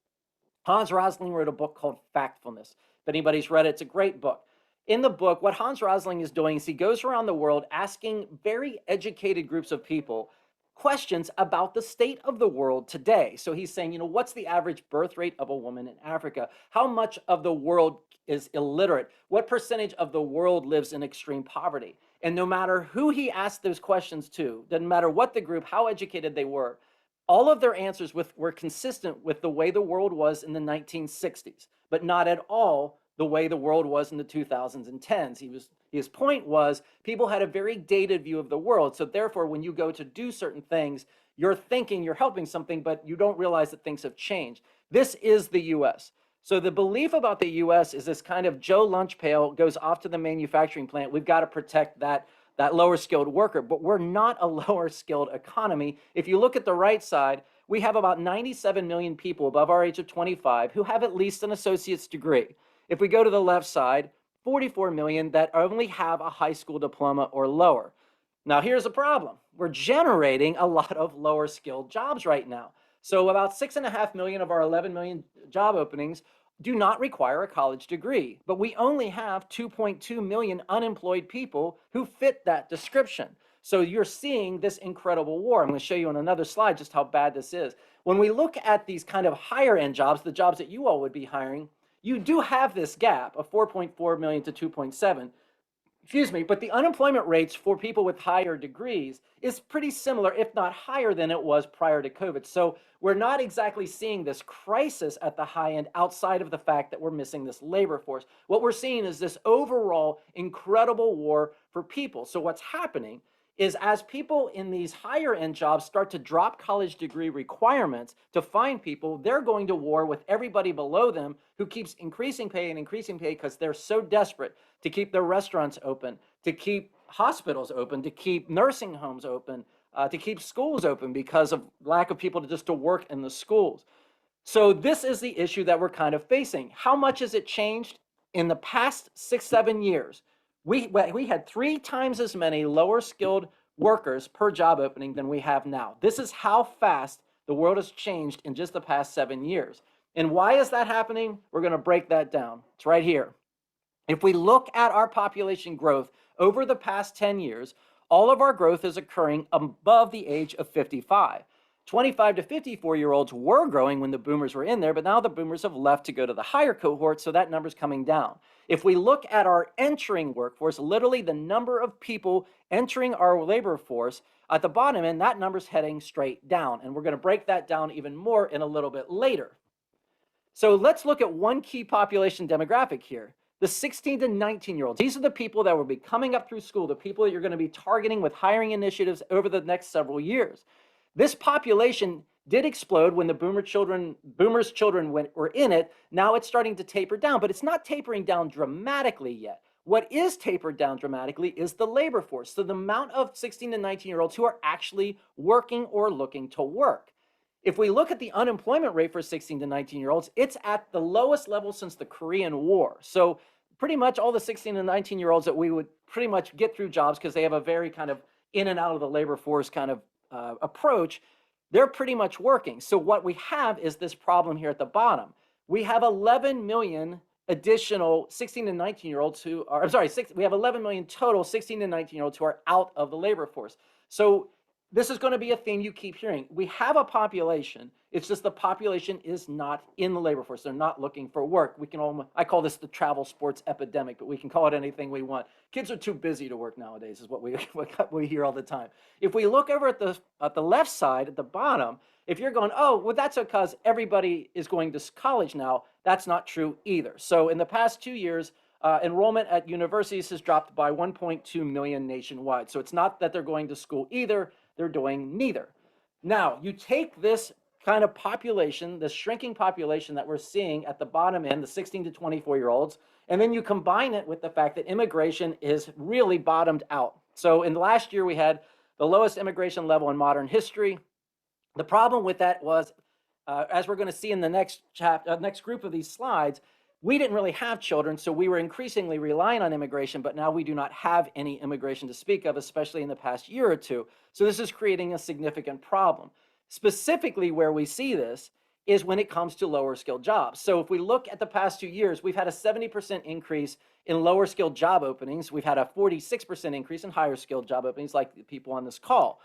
Hans Rosling wrote a book called Factfulness. If anybody's read it, it's a great book. In the book, what Hans Rosling is doing is he goes around the world asking very educated groups of people questions about the state of the world today. So he's saying, what's the average birth rate of a woman in Africa? How much of the world is illiterate? What percentage of the world lives in extreme poverty? And no matter who he asked those questions to, doesn't matter what the group, how educated they were, all of their answers were consistent with the way the world was in the 1960s, but not at all the way the world was in the 2000s and 10s. His point was people had a very dated view of the world. So therefore, when you go to do certain things, you're thinking you're helping something, but you don't realize that things have changed. This is the US. So the belief about the US is this kind of Joe lunch pail goes off to the manufacturing plant. We've got to protect that lower skilled worker, but we're not a lower skilled economy. If you look at the right side, we have about 97 million people above our age of 25 who have at least an associate's degree. If we go to the left side, 44 million that only have a high school diploma or lower. Now here's the problem. We're generating a lot of lower skilled jobs right now. So about 6.5 million of our 11 million job openings do not require a college degree, but we only have 2.2 million unemployed people who fit that description. So you're seeing this incredible war. I'm going to show you on another slide just how bad this is. when we look at these kind of higher end jobs, the jobs that you all would be hiring, you do have this gap of 4.4 million to 2.7. Excuse me, but the unemployment rates for people with higher degrees is pretty similar, if not higher than it was prior to COVID. So we're not exactly seeing this crisis at the high end outside of the fact that we're missing this labor force. What we're seeing is this overall incredible war for people. So what's happening is as people in these higher end jobs start to drop college degree requirements to find people, they're going to war with everybody below them who keeps increasing pay because they're so desperate to keep their restaurants open, to keep hospitals open, to keep nursing homes open, to keep schools open because of lack of people to work in the schools. So this is the issue that we're kind of facing. How much has it changed in the past 6-7 years? We had 3 times as many lower skilled workers per job opening than we have now. This is how fast the world has changed in just the past 7 years. And why is that happening? We're going to break that down. It's right here. If we look at our population growth over the past 10 years, all of our growth is occurring above the age of 55. 25 to 54-year-olds were growing when the boomers were in there, but now the boomers have left to go to the higher cohort, so that number's coming down. If we look at our entering workforce, literally the number of people entering our labor force, at the bottom end, that number's heading straight down, and we're going to break that down even more in a little bit later. So let's look at one key population demographic here. The 16 to 19-year-olds. These are the people that will be coming up through school, the people that you're going to be targeting with hiring initiatives over the next several years. This population did explode when the boomers' children were in it. Now it's starting to taper down, but it's not tapering down dramatically yet. What is tapered down dramatically is the labor force, so the amount of 16 to 19-year-olds who are actually working or looking to work. If we look at the unemployment rate for 16 to 19-year-olds, it's at the lowest level since the Korean War. So pretty much all the 16 to 19-year-olds that we would pretty much get through jobs because they have a very kind of in and out of the labor force kind of approach, they're pretty much working. So what we have is this problem here at the bottom. We have 11 million additional 16 to 19-year-olds who are, we have 11 million total 16 to 19-year-olds who are out of the labor force. So this is going to be a theme you keep hearing. We have a population. It's just the population is not in the labor force. They're not looking for work. I call this the travel sports epidemic, but we can call it anything we want. Kids are too busy to work nowadays is what we hear all the time. If we look over at the left side, at the bottom, if you're going, oh, well, that's because everybody is going to college now, that's not true either. So in the past 2 years, enrollment at universities has dropped by 1.2 million nationwide. So it's not that they're going to school either. They're doing neither. Now, you take this kind of population, this shrinking population that we're seeing at the bottom end, the 16 to 24-year-olds, and then you combine it with the fact that immigration is really bottomed out. So in the last year, we had the lowest immigration level in modern history. The problem with that was, as we're going to see in the next group of these slides, we didn't really have children, so we were increasingly relying on immigration, but now we do not have any immigration to speak of, especially in the past year or two. So this is creating a significant problem. Specifically where we see this is when it comes to lower skilled jobs. So if we look at the past 2 years, we've had a 70% increase in lower skilled job openings. We've had a 46% increase in higher skilled job openings, like the people on this call.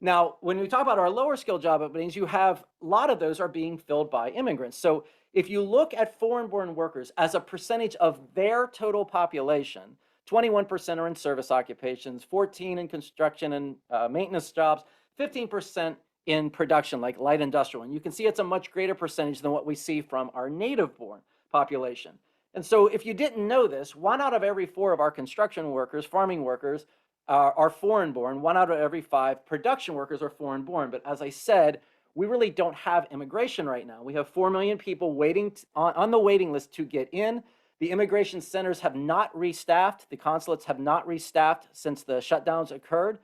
Now, when we talk about our lower skilled job openings, you have a lot of those are being filled by immigrants. So if you look at foreign-born workers as a percentage of their total population, 21% are in service occupations, 14% in construction and maintenance jobs, 15% in production, like light industrial. And you can see it's a much greater percentage than what we see from our native-born population. And so if you didn't know this, 1 out of every 4 of our construction workers, farming workers, are foreign-born. 1 out of every 5 production workers are foreign-born. But as I said, we really don't have immigration right now. We have 4 million people waiting on the waiting list to get in. The immigration centers have not restaffed. The consulates have not restaffed since the shutdowns occurred.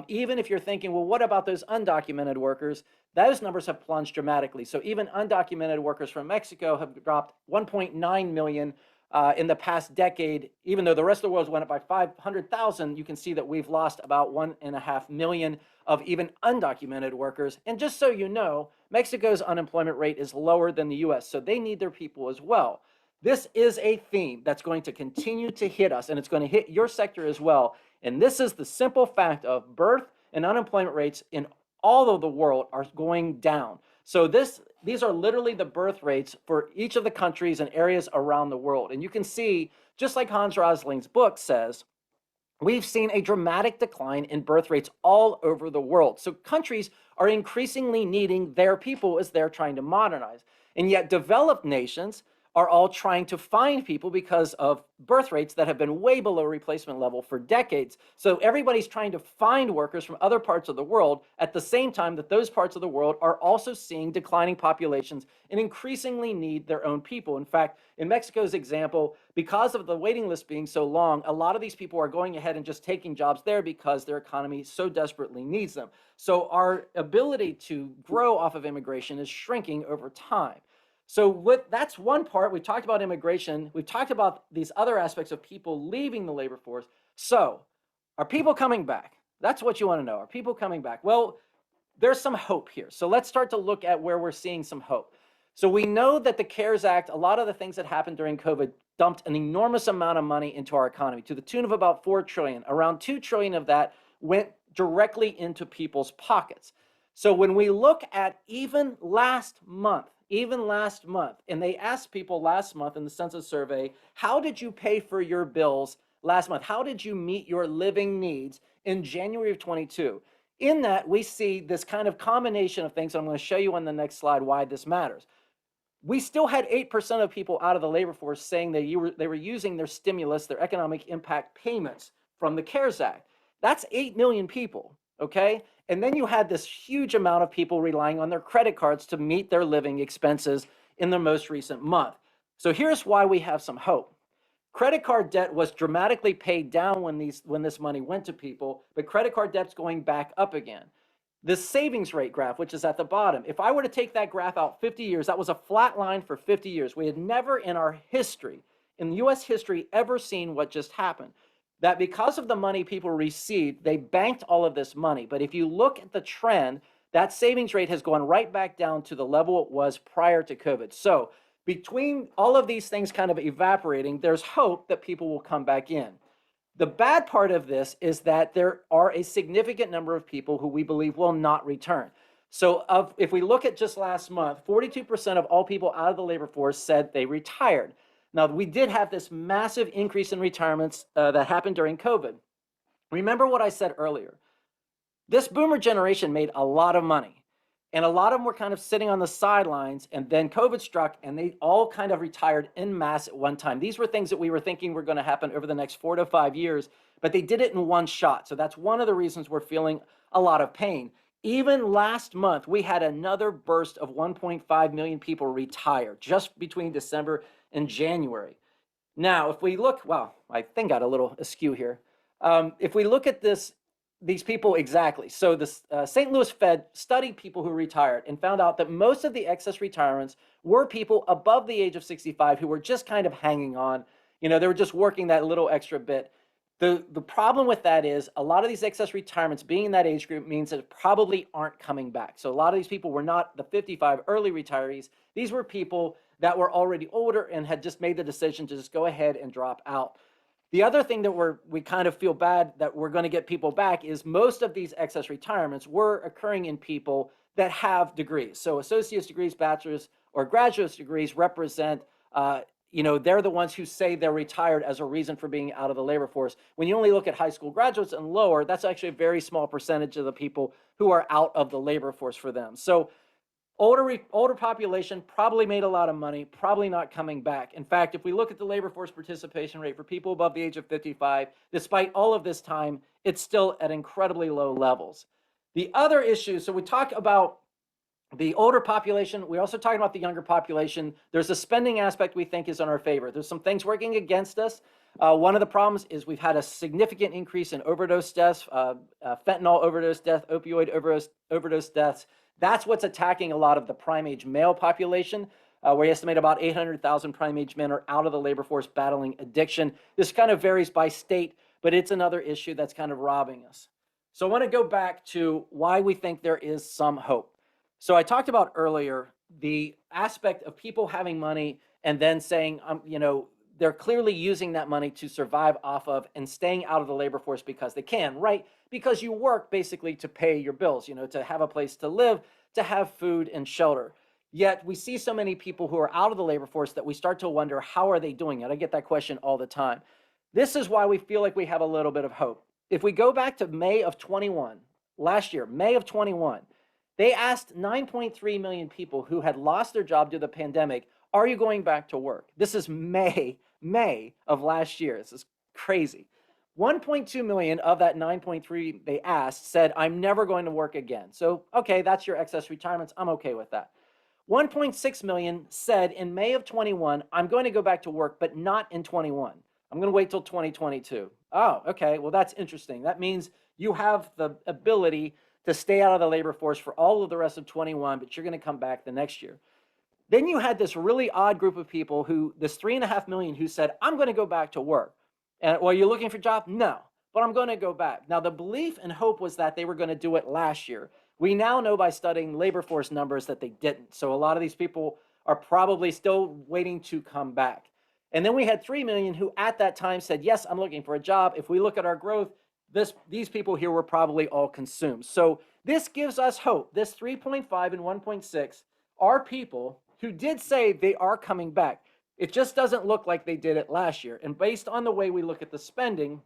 Even if you're thinking, well, what about those undocumented workers? Those numbers have plunged dramatically. So even undocumented workers from Mexico have dropped 1.9 million in the past decade. Even though the rest of the world went up by 500,000, you can see that we've lost about 1.5 million of even undocumented workers. And just so you know, Mexico's unemployment rate is lower than the US, so they need their people as well. This is a theme that's going to continue to hit us, and it's going to hit your sector as well. And this is the simple fact of birth and unemployment rates in all of the world are going down. So these are literally the birth rates for each of the countries and areas around the world. And you can see, just like Hans Rosling's book says, we've seen a dramatic decline in birth rates all over the world. So countries are increasingly needing their people as they're trying to modernize. And yet developed nations are all trying to find people because of birth rates that have been way below replacement level for decades. So everybody's trying to find workers from other parts of the world at the same time that those parts of the world are also seeing declining populations and increasingly need their own people. In fact, in Mexico's example, because of the waiting list being so long, a lot of these people are going ahead and just taking jobs there because their economy so desperately needs them. So our ability to grow off of immigration is shrinking over time. So that's one part. We've talked about immigration. We've talked about these other aspects of people leaving the labor force. So are people coming back? That's what you want to know. Are people coming back? Well, there's some hope here. So let's start to look at where we're seeing some hope. So we know that the CARES Act, a lot of the things that happened during COVID dumped an enormous amount of money into our economy to the tune of about $4 trillion. Around $2 trillion of that went directly into people's pockets. So when we look at even last month, and they asked people last month in the census survey, how did you pay for your bills last month? How did you meet your living needs in January of 22? In that, we see this kind of combination of things. I'm going to show you on the next slide why this matters. We still had 8% of people out of the labor force saying they were using their stimulus, their economic impact payments from the CARES Act. That's 8 million people, okay? And then you had this huge amount of people relying on their credit cards to meet their living expenses in the most recent month. So here's why we have some hope. Credit card debt was dramatically paid down when this money went to people, but credit card debt's going back up again. The savings rate graph, which is at the bottom, if I were to take that graph out 50 years, that was a flat line for 50 years. We had never in our history, in US history, ever seen what just happened. That because of the money people received, they banked all of this money. But if you look at the trend, that savings rate has gone right back down to the level it was prior to COVID. So between all of these things kind of evaporating, there's hope that people will come back in. The bad part of this is that there are a significant number of people who we believe will not return. So if we look at just last month, 42% of all people out of the labor force said they retired. Now, we did have this massive increase in retirements that happened during COVID. Remember what I said earlier. This boomer generation made a lot of money, and a lot of them were kind of sitting on the sidelines, and then COVID struck, and they all kind of retired en masse at one time. These were things that we were thinking were going to happen over the next 4 to 5 years, but they did it in one shot. So that's one of the reasons we're feeling a lot of pain. Even last month, we had another burst of 1.5 million people retire just between December and January. Now, if we look, well, my thing got a little askew here. If we look at these people exactly, so the St. Louis Fed studied people who retired and found out that most of the excess retirements were people above the age of 65 who were just kind of hanging on. You know, they were just working that little extra bit. The problem with that is a lot of these excess retirements being in that age group means that probably aren't coming back. So a lot of these people were not the 55 early retirees. These were people that were already older and had just made the decision to just go ahead and drop out. The other thing that we kind of feel bad that we're going to get people back is most of these excess retirements were occurring in people that have degrees. So associate's degrees, bachelor's, or graduate's degrees represent, they're the ones who say they're retired as a reason for being out of the labor force. When you only look at high school graduates and lower, that's actually a very small percentage of the people who are out of the labor force for them. So older population probably made a lot of money, probably not coming back. In fact, if we look at the labor force participation rate for people above the age of 55, despite all of this time, it's still at incredibly low levels. The other issue, so we talk about the older population, we also talk about the younger population. There's a spending aspect we think is in our favor. There's some things working against us. One of the problems is we've had a significant increase in overdose deaths, fentanyl overdose deaths, opioid overdose deaths. That's what's attacking a lot of the prime age male population, where we estimate about 800,000 prime age men are out of the labor force battling addiction. This kind of varies by state, but it's another issue that's kind of robbing us. So I want to go back to why we think there is some hope. So I talked about earlier the aspect of people having money and then saying, they're clearly using that money to survive off of and staying out of the labor force because they can, right? Because you work basically to pay your bills, to have a place to live, to have food and shelter. Yet we see so many people who are out of the labor force that we start to wonder, how are they doing it? I get that question all the time. This is why we feel like we have a little bit of hope. If we go back to May of 21, last year, May of 21, they asked 9.3 million people who had lost their job due to the pandemic, are you going back to work? This is May of last year. This is crazy. 1.2 million of that 9.3 they asked said, I'm never going to work again. So, okay, that's your excess retirements. I'm okay with that. 1.6 million said in May of 21, I'm going to go back to work, but not in 21. I'm going to wait till 2022. Oh, okay, well, that's interesting. That means you have the ability to stay out of the labor force for all of the rest of 21, but you're going to come back the next year. Then you had this really odd group of people who, this 3.5 million who said, I'm going to go back to work. And, well, you're looking for a job? No, but I'm going to go back. Now, the belief and hope was that they were going to do it last year. We now know by studying labor force numbers that they didn't. So a lot of these people are probably still waiting to come back. And then we had 3 million who at that time said, yes, I'm looking for a job. If we look at our growth, these people here were probably all consumed. So this gives us hope. This 3.5 and 1.6 are people who did say they are coming back. It just doesn't look like they did it last year. And based on the way we look at the spending,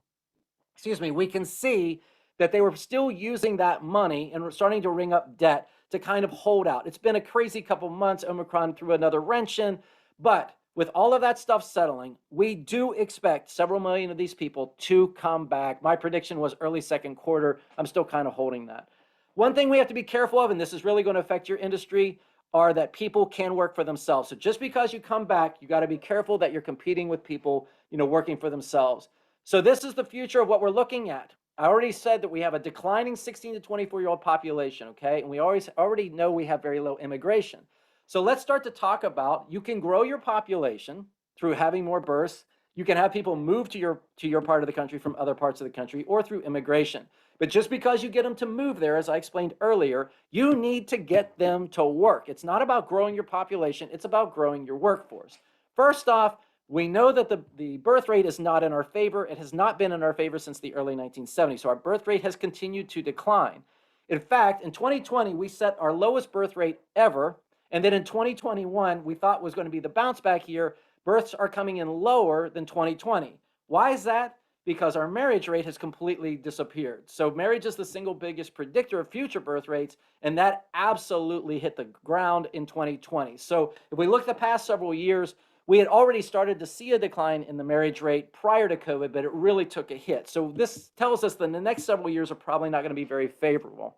we can see that they were still using that money and starting to ring up debt to kind of hold out. It's been a crazy couple months. Omicron threw another wrench in, but with all of that stuff settling, we do expect several million of these people to come back. My prediction was early second quarter. I'm still kind of holding that. One thing we have to be careful of, and this is really going to affect your industry, are that people can work for themselves. So just because you come back, you got to be careful that you're competing with people, working for themselves. So this is the future of what we're looking at. I already said that we have a declining 16 to 24-year-old population, okay? And we already know we have very low immigration. So let's start to talk about, you can grow your population through having more births. You can have people move to your part of the country from other parts of the country, or through immigration. But just because you get them to move there, as I explained earlier, you need to get them to work. It's not about growing your population, it's about growing your workforce. First off, we know that the birth rate is not in our favor. It has not been in our favor since the early 1970s. So our birth rate has continued to decline. In fact, in 2020, we set our lowest birth rate ever. And then in 2021, we thought was going to be the bounce back year. Births are coming in lower than 2020. Why is that? Because our marriage rate has completely disappeared. So marriage is the single biggest predictor of future birth rates, and that absolutely hit the ground in 2020. So if we look at the past several years, we had already started to see a decline in the marriage rate prior to COVID, but it really took a hit. So this tells us that the next several years are probably not going to be very favorable.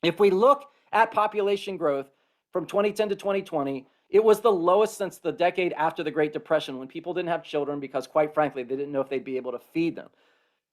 If we look at population growth from 2010 to 2020, it was the lowest since the decade after the Great Depression, when people didn't have children because, quite frankly, they didn't know if they'd be able to feed them.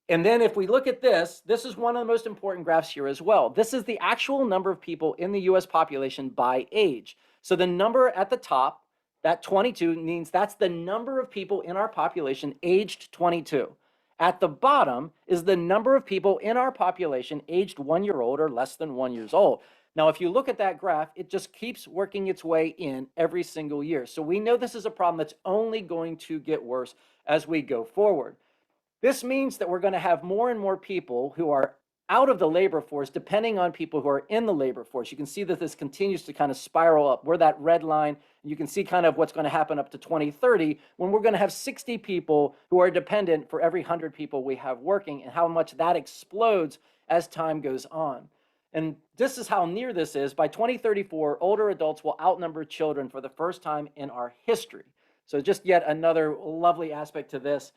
And then if we look at this is one of the most important graphs here as well. This is the actual number of people in the US population by age. So the number at the top, that 22, means that's the number of people in our population aged 22. At the bottom is the number of people in our population aged 1 year old or less than 1 year old. Now, if you look at that graph, it just keeps working its way in every single year. So we know this is a problem that's only going to get worse as we go forward. This means that we're going to have more and more people who are out of the labor force, depending on people who are in the labor force. You can see that this continues to kind of spiral up. We're that red line. You can see kind of what's going to happen up to 2030, when we're going to have 60 people who are dependent for every 100 people we have working, and how much that explodes as time goes on. And this is how near this is. By 2034, older adults will outnumber children for the first time in our history. So just yet another lovely aspect to this.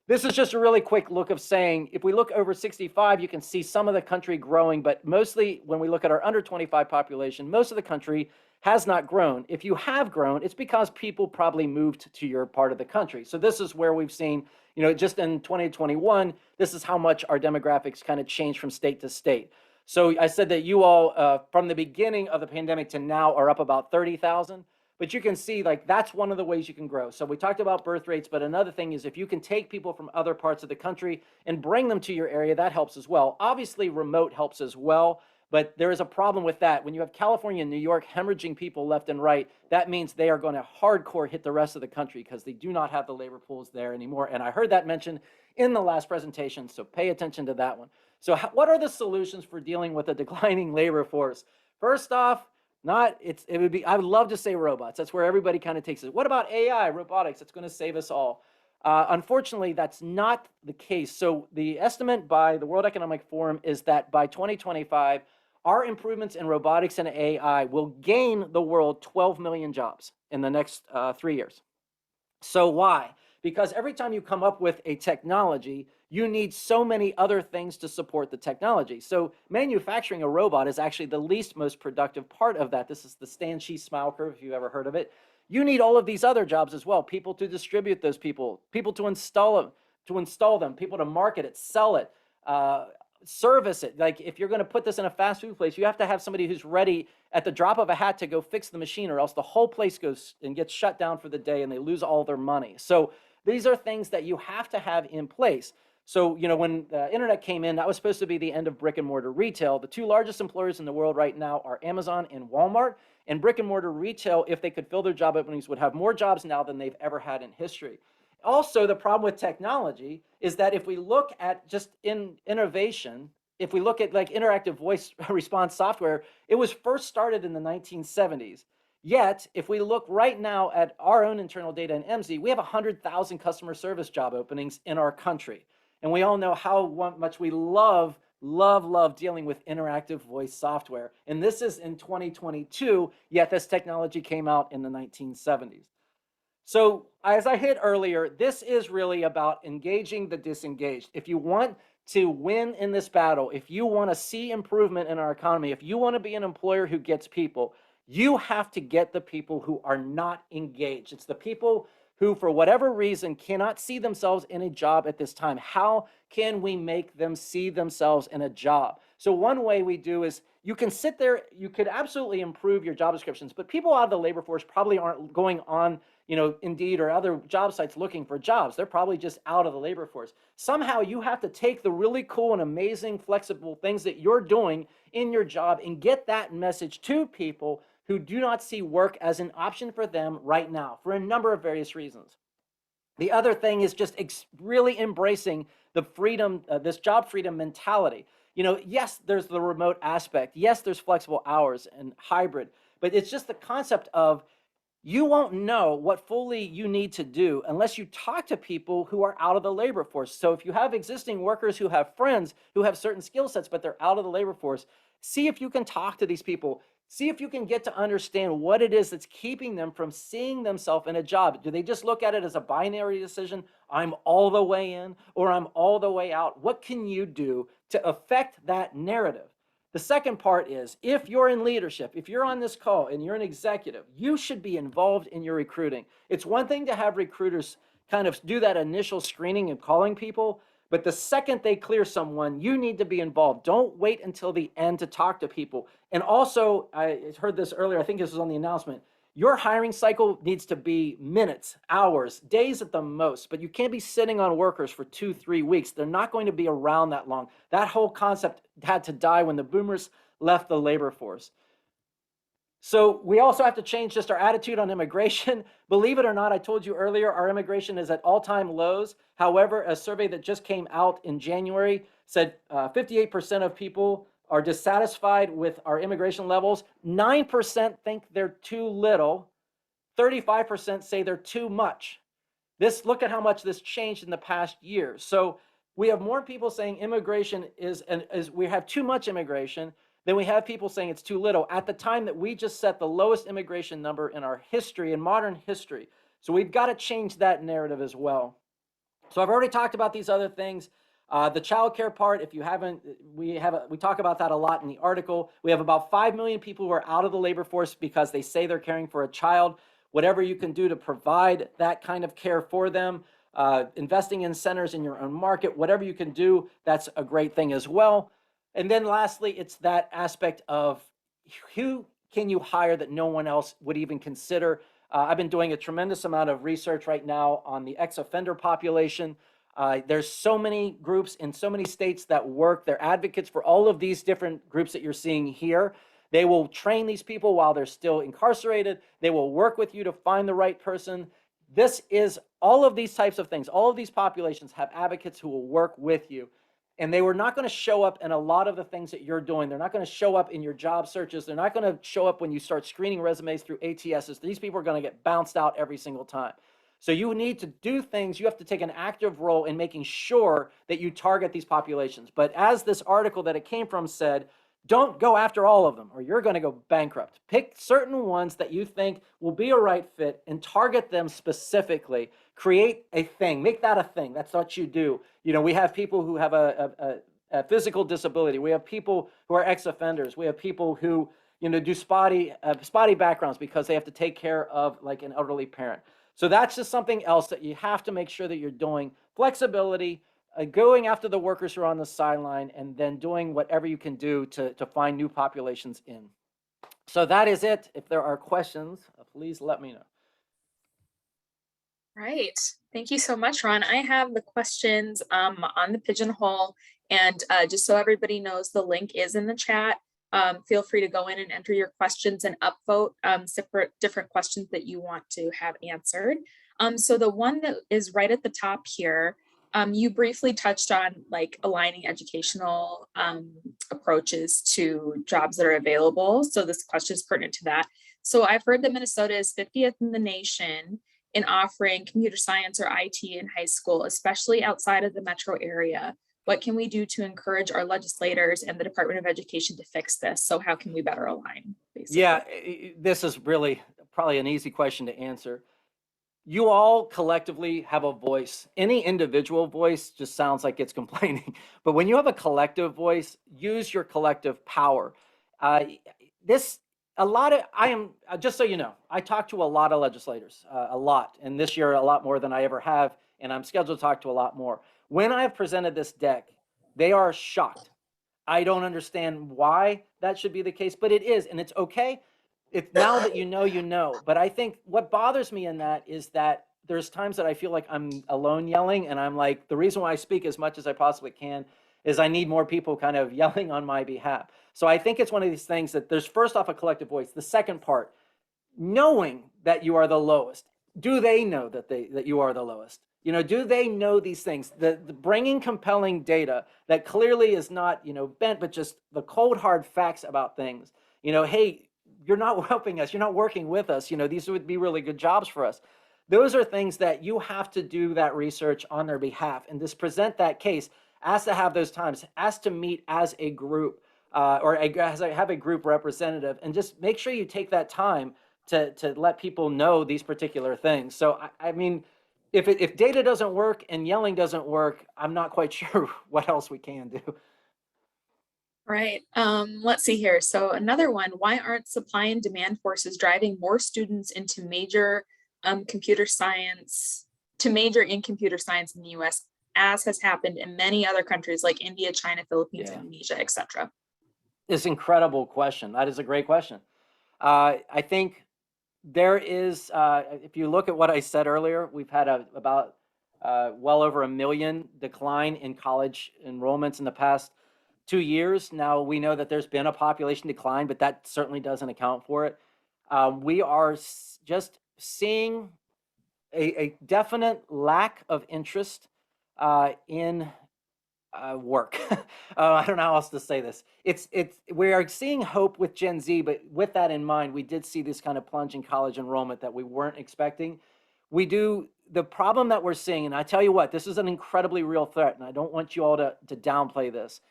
This is just a really quick look of saying, if we look over 65, you can see some of the country growing, but mostly when we look at our under 25 population, most of the country has not grown. If you have grown, it's because people probably moved to your part of the country. So this is where we've seen, just in 2021, this is how much our demographics kind of changed from state to state. So I said that you all, from the beginning of the pandemic to now, are up about 30,000. But you can see, that's one of the ways you can grow. So we talked about birth rates, but another thing is if you can take people from other parts of the country and bring them to your area, that helps as well. Obviously, remote helps as well, but there is a problem with that. When you have California and New York hemorrhaging people left and right, that means they are going to hardcore hit the rest of the country because they do not have the labor pools there anymore. And I heard that mentioned in the last presentation, so pay attention to that one. So what are the solutions for dealing with a declining labor force? First off, It would be, I would love to say robots. That's where everybody kind of takes it. What about AI, robotics? It's going to save us all. Unfortunately, that's not the case. So the estimate by the World Economic Forum is that by 2025, our improvements in robotics and AI will gain the world 12 million jobs in the next 3 years. So why? Because every time you come up with a technology, you need so many other things to support the technology. So manufacturing a robot is actually the least most productive part of that. This is the Stan-Smile curve, if you've ever heard of it. You need all of these other jobs as well, people to distribute those people to install them, people to market it, sell it, service it. Like if you're going to put this in a fast food place, you have to have somebody who's ready at the drop of a hat to go fix the machine, or else the whole place goes and gets shut down for the day and they lose all their money. So these are things that you have to have in place. So, when the internet came in, that was supposed to be the end of brick and mortar retail. The two largest employers in the world right now are Amazon and Walmart. And brick and mortar retail, if they could fill their job openings, would have more jobs now than they've ever had in history. Also, the problem with technology is that if we look at just innovation, if we look at like interactive voice response software, it was first started in the 1970s. Yet, if we look right now at our own internal data in Emsi, we have 100,000 customer service job openings in our country. And we all know how much we love dealing with interactive voice software. And this is in 2022, yet this technology came out in the 1970s. So as I hit earlier, this is really about engaging the disengaged. If you want to win in this battle, if you want to see improvement in our economy, if you want to be an employer who gets people, you have to get the people who are not engaged. It's the people who, for whatever reason, cannot see themselves in a job at this time. How can we make them see themselves in a job? So one way we do is you can sit there, you could absolutely improve your job descriptions, but people out of the labor force probably aren't going on, Indeed or other job sites looking for jobs. They're probably just out of the labor force. Somehow you have to take the really cool and amazing, flexible things that you're doing in your job and get that message to people who do not see work as an option for them right now for a number of various reasons. The other thing is just really embracing the freedom, this job freedom mentality. Yes, there's the remote aspect. Yes, there's flexible hours and hybrid, but it's just the concept of you won't know what fully you need to do unless you talk to people who are out of the labor force. So if you have existing workers who have friends who have certain skill sets, but they're out of the labor force, see if you can talk to these people. See if you can get to understand what it is that's keeping them from seeing themselves in a job. Do they just look at it as a binary decision? I'm all the way in or I'm all the way out. What can you do to affect that narrative? The second part is, if you're in leadership, if you're on this call and you're an executive, you should be involved in your recruiting. It's one thing to have recruiters kind of do that initial screening and calling people, but the second they clear someone, you need to be involved. Don't wait until the end to talk to people. And also, I heard this earlier, I think this was on the announcement, your hiring cycle needs to be minutes, hours, days at the most, but you can't be sitting on workers for 2-3 weeks. They're not going to be around that long. That whole concept had to die when the boomers left the labor force. So we also have to change just our attitude on immigration. Believe it or not, I told you earlier, our immigration is at all-time lows. However, a survey that just came out in January said 58% of people are dissatisfied with our immigration levels. 9% think they're too little. 35% say they're too much. Look at how much this changed in the past year. So we have more people saying immigration we have too much immigration than we have people saying it's too little at the time that we just set the lowest immigration number in our history, in modern history. So we've got to change that narrative as well. So I've already talked about these other things. The childcare part, if you haven't, we talk about that a lot in the article. We have about 5 million people who are out of the labor force because they say they're caring for a child. Whatever you can do to provide that kind of care for them, investing in centers in your own market, whatever you can do, that's a great thing as well. And then lastly, it's that aspect of who can you hire that no one else would even consider. I've been doing a tremendous amount of research right now on the ex-offender population. There's so many groups in so many states that work. They're advocates for all of these different groups that you're seeing here. They will train these people while they're still incarcerated. They will work with you to find the right person. This is all of these types of things. All of these populations have advocates who will work with you. and they were not going to show up in a lot of the things that you're doing. They're not going to show up in your job searches. They're not going to show up when you start screening resumes through ATSs. These people are going to get bounced out every single time. So you need to do things. You have to take an active role in making sure that you target these populations. But as this article that it came from said, don't go after all of them or you're going to go bankrupt. Pick certain ones that you think will be a right fit and target them specifically. Create a thing, make that a thing. That's what you do. You know, we have people who have a physical disability. We have people who are ex-offenders. We have people who, you know, do spotty backgrounds because they have to take care of like an elderly parent. So that's just something else that you have to make sure that you're doing. Flexibility, going after the workers who are on the sideline, and then doing whatever you can do to find new populations in. So that is it. If there are questions, please let me know. Right. Thank you so much, Ron. I have the questions on the Pigeonhole, and just so everybody knows, the link is in the chat. Feel free to go in and enter your questions and upvote different questions that you want to have answered. So the one that is right at the top here, you briefly touched on like aligning educational approaches to jobs that are available. So this question is pertinent to that. So I've heard that Minnesota is 50th in the nation in offering computer science or IT in high school, especially outside of the metro area. What can we do to encourage our legislators and the Department of Education to fix this? So how can we better align, basically? Yeah, this is really probably an easy question to answer. You all collectively have a voice. Any individual voice just sounds like it's complaining. But when you have a collective voice, use your collective power. Just so you know, I talk to a lot of legislators, a lot. And this year, a lot more than I ever have. And I'm scheduled to talk to a lot more. When I have presented this deck, they are shocked. I don't understand why that should be the case, but it is, and it's okay. It's now that you know, you know. But I think what bothers me in that is that there's times that I feel like I'm alone yelling, and I'm like, the reason why I speak as much as I possibly can is I need more people kind of yelling on my behalf. So I think it's one of these things that there's first off a collective voice. The second part, knowing that you are the lowest. Do they know that you are the lowest? You know, do they know these things? The bringing compelling data that clearly is not, you know, bent, but just the cold hard facts about things. You know, hey, you're not helping us. You're not working with us. You know, these would be really good jobs for us. Those are things that you have to do that research on their behalf and just present that case. Ask to have those times. Ask to meet as a group have a group representative, and just make sure you take that time to let people know these particular things. So I mean, if data doesn't work and yelling doesn't work, I'm not quite sure what else we can do. Right. Let's see here. So another one, why aren't supply and demand forces driving more students into major computer science, to major in computer science in the US, as has happened in many other countries like India, China, Philippines, Indonesia, etc.? It's an incredible question. That is a great question. I think there is, if you look at what I said earlier, we've had about well over 1 million decline in college enrollments in the past 2 years. Now we know that there's been a population decline, but that certainly doesn't account for it. We are just seeing a definite lack of interest in work. I don't know how else to say this. We are seeing hope with Gen Z, but with that in mind, we did see this kind of plunge in college enrollment that we weren't expecting. The problem that we're seeing, and I tell you what, this is an incredibly real threat, and I don't want you all to downplay this.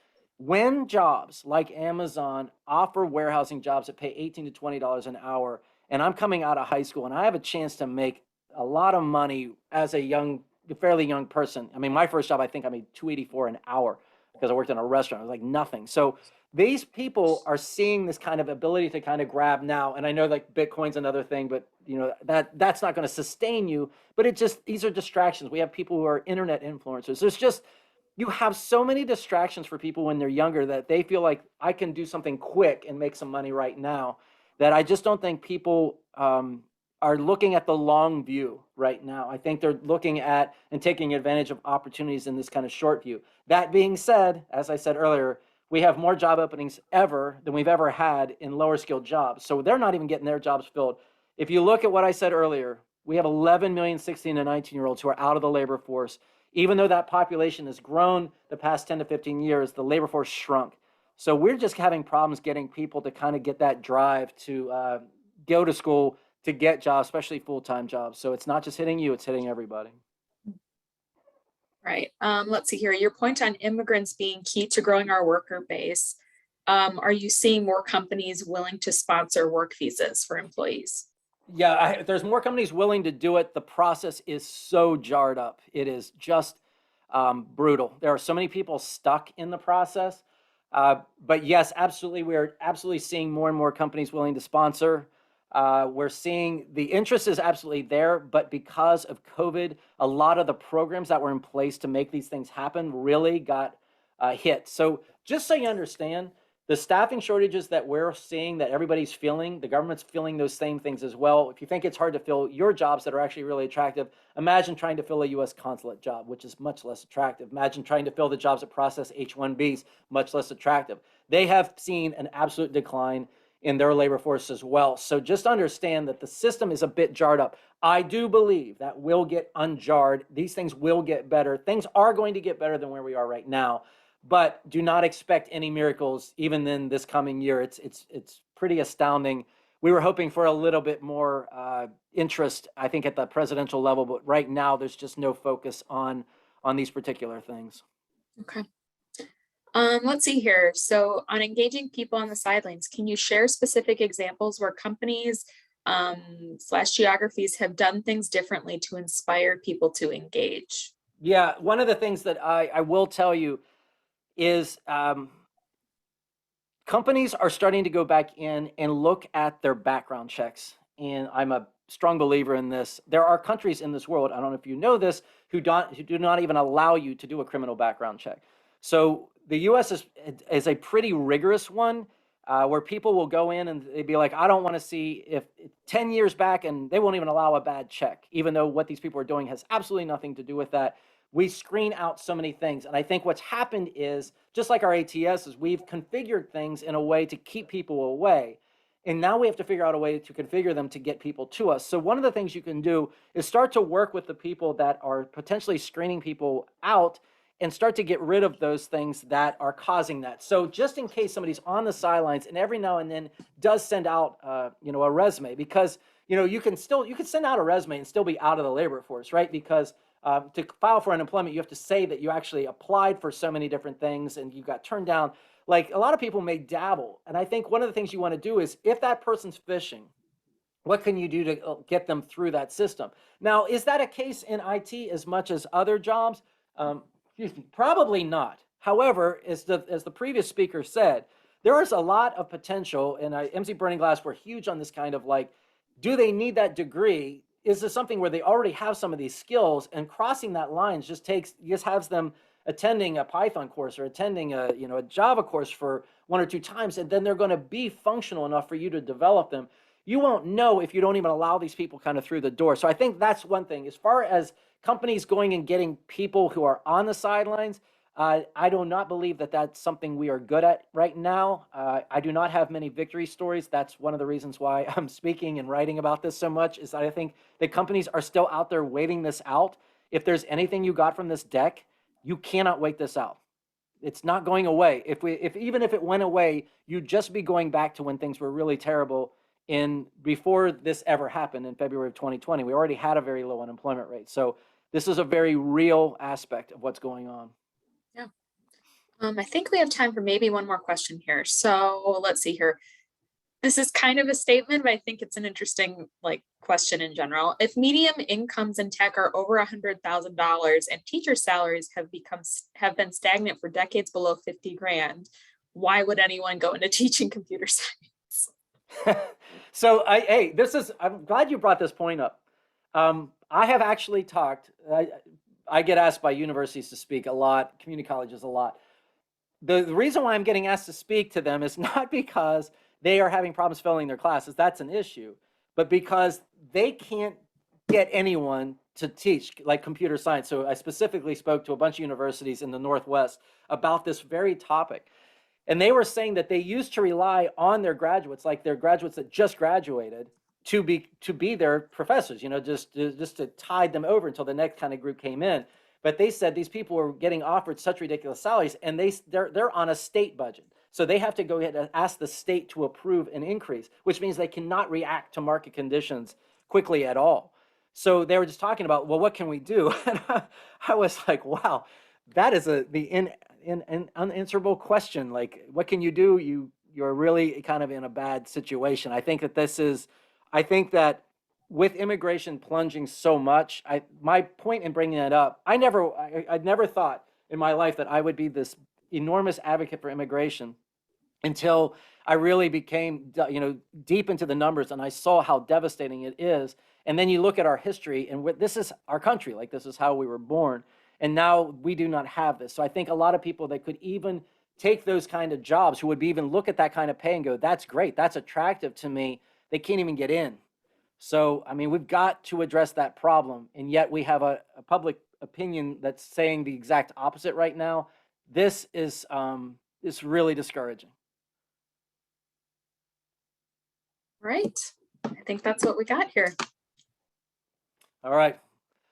When jobs like Amazon offer warehousing jobs that pay $18 to $20 an hour, and I'm coming out of high school and I have a chance to make a lot of money as a fairly young person. I mean, my first job, I think I made $2.84 an hour because I worked in a restaurant. It was like nothing. So these people are seeing this kind of ability to kind of grab now. And I know like Bitcoin's another thing, but you know, that's not going to sustain you, but these are distractions. We have people who are internet influencers. You have so many distractions for people when they're younger that they feel like I can do something quick and make some money right now, that I just don't think people are looking at the long view right now. I think they're looking at and taking advantage of opportunities in this kind of short view. That being said, as I said earlier, we have more job openings than we've ever had in lower skilled jobs. So they're not even getting their jobs filled. If you look at what I said earlier, we have 11 million 16 to 19-year-olds who are out of the labor force. Even though that population has grown the past 10 to 15 years, the labor force shrunk. So we're just having problems getting people to kind of get that drive to go to school, to get jobs, especially full-time jobs. So it's not just hitting you, it's hitting everybody. Right. Let's see here. Your point on immigrants being key to growing our worker base. Are you seeing more companies willing to sponsor work visas for employees? Yeah, there's more companies willing to do it. The process is so jarred up. It is just brutal. There are so many people stuck in the process. But yes, absolutely, we're absolutely seeing more and more companies willing to sponsor. We're seeing the interest is absolutely there, but because of COVID, a lot of the programs that were in place to make these things happen really got hit. So just so you understand, the staffing shortages that we're seeing, that everybody's feeling, the government's feeling those same things as well. If you think it's hard to fill your jobs that are actually really attractive, imagine trying to fill a U.S. consulate job, which is much less attractive. Imagine trying to fill the jobs that process H-1Bs, much less attractive. They have seen an absolute decline in their labor force as well. So just understand that the system is a bit jarred up. I do believe that will get unjarred. These things will get better. Things are going to get better than where we are right now. But do not expect any miracles even in this coming year. It's pretty astounding. We were hoping for a little bit more interest, I think, at the presidential level, but right now there's just no focus on these particular things. Okay. Let's see here. So on engaging people on the sidelines, can you share specific examples where companies / geographies have done things differently to inspire people to engage? Yeah, one of the things that I will tell you is companies are starting to go back in and look at their background checks. And I'm a strong believer in this. There are countries in this world, I don't know if you know this, who do not even allow you to do a criminal background check. So the US is a pretty rigorous one where people will go in and they'd be like, I don't want to see if 10 years back, and they won't even allow a bad check, even though what these people are doing has absolutely nothing to do with that. We screen out so many things. And I think what's happened is, just like our ATS, is we've configured things in a way to keep people away. And now we have to figure out a way to configure them to get people to us. So one of the things you can do is start to work with the people that are potentially screening people out and start to get rid of those things that are causing that. So just in case somebody's on the sidelines and every now and then does send out a resume, because you can send out a resume and still be out of the labor force, right? Because to file for unemployment, you have to say that you actually applied for so many different things and you got turned down. Like, a lot of people may dabble. And I think one of the things you want to do is, if that person's phishing, what can you do to get them through that system? Now, is that a case in IT as much as other jobs? Probably not. However, as the previous speaker said, there is a lot of potential, and Emsi Burning Glass were huge on this kind of like, do they need that degree? Is this something where they already have some of these skills, and crossing that line just has them attending a Python course or attending a Java course for 1 or 2 times, and then they're going to be functional enough for you to develop them. You won't know if you don't even allow these people kind of through the door. So I think that's one thing. As far as companies going and getting people who are on the sidelines, I do not believe that that's something we are good at right now. I do not have many victory stories. That's one of the reasons why I'm speaking and writing about this so much, is that I think that companies are still out there waiting this out. If there's anything you got from this deck, you cannot wait this out. It's not going away. Even if it went away, you'd just be going back to when things were really terrible before this ever happened in February of 2020. We already had a very low unemployment rate. So this is a very real aspect of what's going on. Yeah. I think we have time for maybe one more question here. So let's see here. This is kind of a statement, but I think it's an interesting question in general. If median incomes in tech are over $100,000 and teacher salaries have been stagnant for decades below 50 grand, why would anyone go into teaching computer science? So I'm glad you brought this point up. I have actually talked, I get asked by universities to speak a lot, community colleges a lot. The reason why I'm getting asked to speak to them is not because they are having problems filling their classes, that's an issue, but because they can't get anyone to teach like computer science. So I specifically spoke to a bunch of universities in the Northwest about this very topic. And they were saying that they used to rely on their graduates, like their graduates that just graduated, to be their professors, just to tide them over until the next kind of group came in. But they said these people were getting offered such ridiculous salaries, and they're on a state budget. So they have to go ahead and ask the state to approve an increase, which means they cannot react to market conditions quickly at all. So they were just talking about, well, what can we do? And I was like, wow, that is the unanswerable question. Like, what can you do? You're really kind of in a bad situation. I think that with immigration plunging so much, my point in bringing that up, I'd never thought in my life that I would be this enormous advocate for immigration until I really became, deep into the numbers and I saw how devastating it is. And then you look at our history, and this is our country, like this is how we were born. And now we do not have this. So I think a lot of people that could even take those kind of jobs, who would even look at that kind of pay and go, that's great, that's attractive to me, they can't even get in. So, I mean, we've got to address that problem. And yet we have a public opinion that's saying the exact opposite right now. This is really discouraging. Right. I think that's what we got here. All right.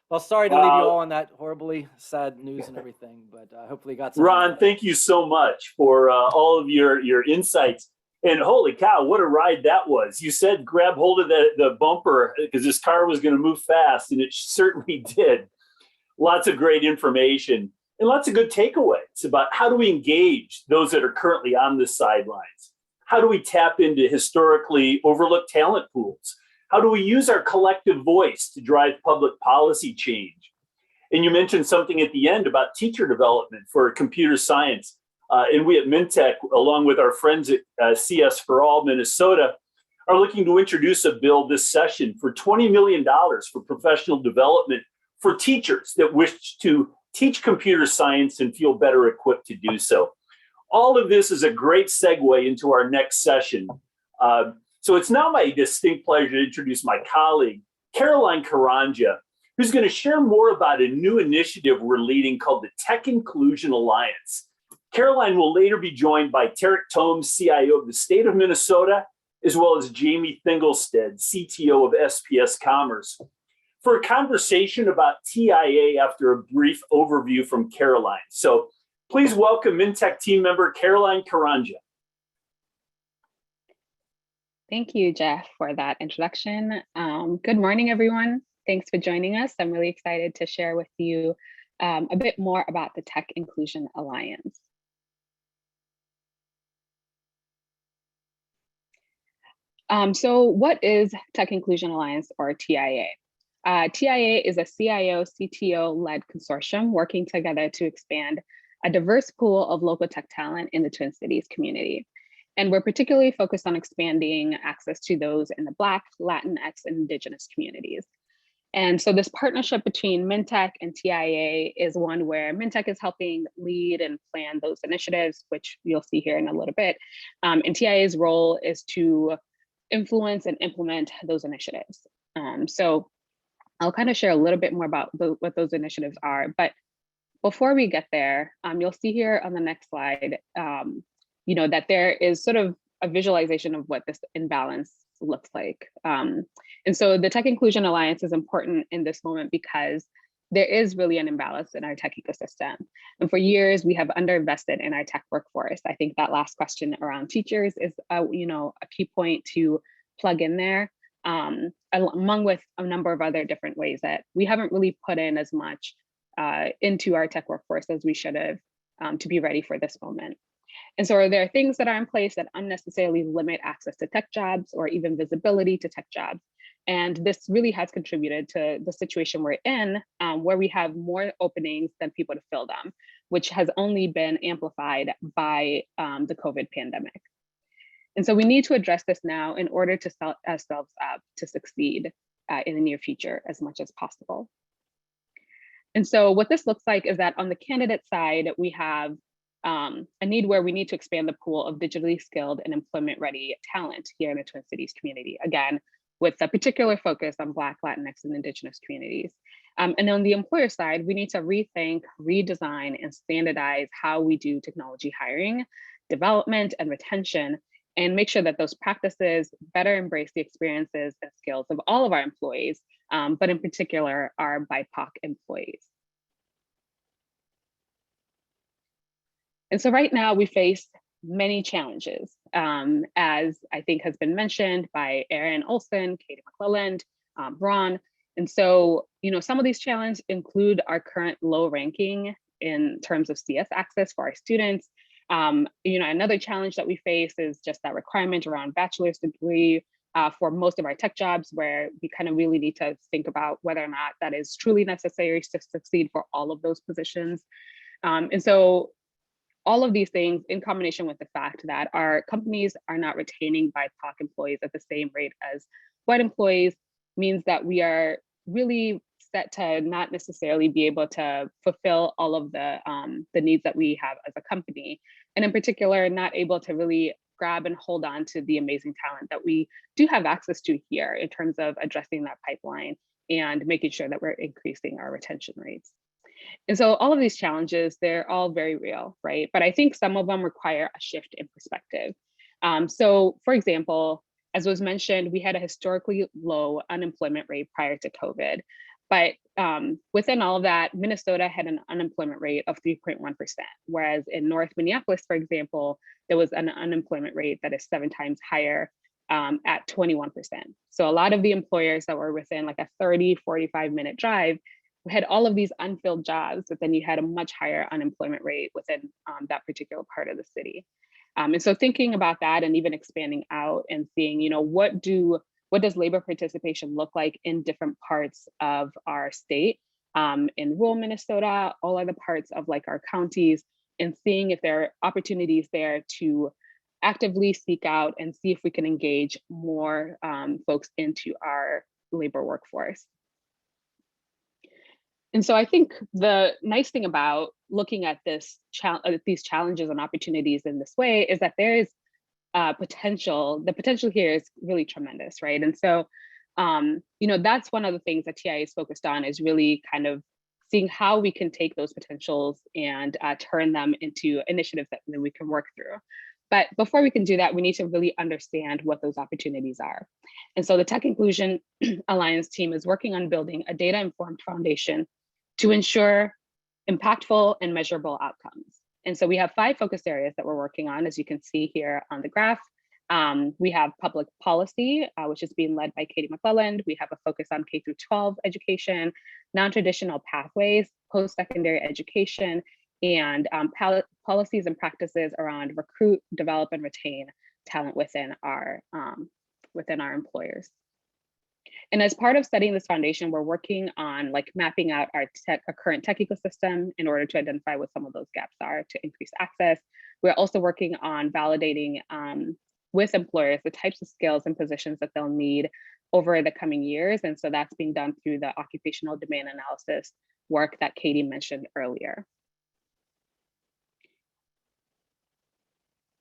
Well, sorry to leave you all on that horribly sad news and everything, but hopefully you got some. Ron, thank you so much for all of your insights. And holy cow, what a ride that was. You said grab hold of the bumper because this car was going to move fast, and it certainly did. Lots of great information and lots of good takeaways about how do we engage those that are currently on the sidelines? How do we tap into historically overlooked talent pools? How do we use our collective voice to drive public policy change? And you mentioned something at the end about teacher development for computer science. And we at MnTech, along with our friends at CS for All Minnesota, are looking to introduce a bill this session for $20 million for professional development for teachers that wish to teach computer science and feel better equipped to do so. All of this is a great segue into our next session. So it's now my distinct pleasure to introduce my colleague, Karanja, who's going to share more about a new initiative we're leading called the Tech Inclusion Alliance. Caroline will later be joined by Tarek, CIO of the state of Minnesota, as well as Jamie Thingelstad, CTO of SPS Commerce, for a conversation about Tiaa after a brief overview from Caroline. So please welcome MnTech team member Caroline Karanja. Thank you, Jeff, for that introduction. Good morning, everyone. Thanks for joining us. I'm really excited to share with you a bit more about the Tech Inclusion Alliance. So what is Tech Inclusion Alliance, or Tiaa? Tiaa is a CIO-CTO-led consortium working together to expand a diverse pool of local tech talent in the Twin Cities community. And we're particularly focused on expanding access to those in the Black, Latinx, and Indigenous communities. And so this partnership between MnTech and Tiaa is one where MnTech is helping lead and plan those initiatives, which you'll see here in a little bit. And Tiaa's role is to influence and implement those initiatives. So I'll kind of share a little bit more about what those initiatives are. But before we get there, you'll see here on the next slide, that there is sort of a visualization of what this imbalance looks like. And so the Tech Inclusion Alliance is important in this moment because there is really an imbalance in our tech ecosystem. And for years, we have underinvested in our tech workforce. I think that last question around teachers is a key point to plug in there, along with a number of other different ways that we haven't really put in as much into our tech workforce as we should have to be ready for this moment. And so there are things that are in place that unnecessarily limit access to tech jobs or even visibility to tech jobs. And this really has contributed to the situation we're in, where we have more openings than people to fill them, which has only been amplified by the COVID pandemic. And so we need to address this now in order to set ourselves up to succeed in the near future as much as possible. And so what this looks like is that on the candidate side, we have a need where we need to expand the pool of digitally skilled and employment-ready talent here in the Twin Cities community, again, with a particular focus on Black, Latinx, and Indigenous communities. And on the employer side, we need to rethink, redesign, and standardize how we do technology hiring, development, and retention, and make sure that those practices better embrace the experiences and skills of all of our employees, but in particular, our BIPOC employees. And so right now we face many challenges, as I think has been mentioned by Erin Olson, Katie McClelland, Ron. And so, some of these challenges include our current low ranking in terms of CS access for our students. Another challenge that we face is just that requirement around bachelor's degree for most of our tech jobs, where we kind of really need to think about whether or not that is truly necessary to succeed for all of those positions. And so all of these things in combination with the fact that our companies are not retaining BIPOC employees at the same rate as white employees means that we are really set to not necessarily be able to fulfill all of the needs that we have as a company. And in particular, not able to really grab and hold on to the amazing talent that we do have access to here in terms of addressing that pipeline and making sure that we're increasing our retention rates. And so all of these challenges, they're all very real, right? But I think some of them require a shift in perspective. So for example, as was mentioned, we had a historically low unemployment rate prior to COVID. But within all of that, Minnesota had an unemployment rate of 3.1%, whereas in North Minneapolis, for example, there was an unemployment rate that is 7 times higher at 21%. So a lot of the employers that were within like a 30, 45-minute drive had all of these unfilled jobs, but then you had a much higher unemployment rate within that particular part of the city. And so thinking about that and even expanding out and seeing, what does labor participation look like in different parts of our state, in rural Minnesota, all other parts of like our counties, and seeing if there are opportunities there to actively seek out and see if we can engage more folks into our labor workforce. And so I think the nice thing about looking at these challenges and opportunities in this way is that there is potential. The potential here is really tremendous, right? And so, that's one of the things that Tiaa is focused on, is really kind of seeing how we can take those potentials and turn them into initiatives that we can work through. But before we can do that, we need to really understand what those opportunities are. And so the Tech Inclusion Alliance team is working on building a data-informed foundation to ensure impactful and measurable outcomes. And so we have 5 focus areas that we're working on, as you can see here on the graph. We have public policy, which is being led by Katie McClelland. We have a focus on K-12 education, non-traditional pathways, post-secondary education, and policies and practices around recruit, develop, and retain talent within our employers. And as part of setting this foundation, we're working on mapping out our current tech ecosystem in order to identify what some of those gaps are to increase access. We're also working on validating with employers the types of skills and positions that they'll need over the coming years. And so that's being done through the occupational demand analysis work that Katie mentioned earlier.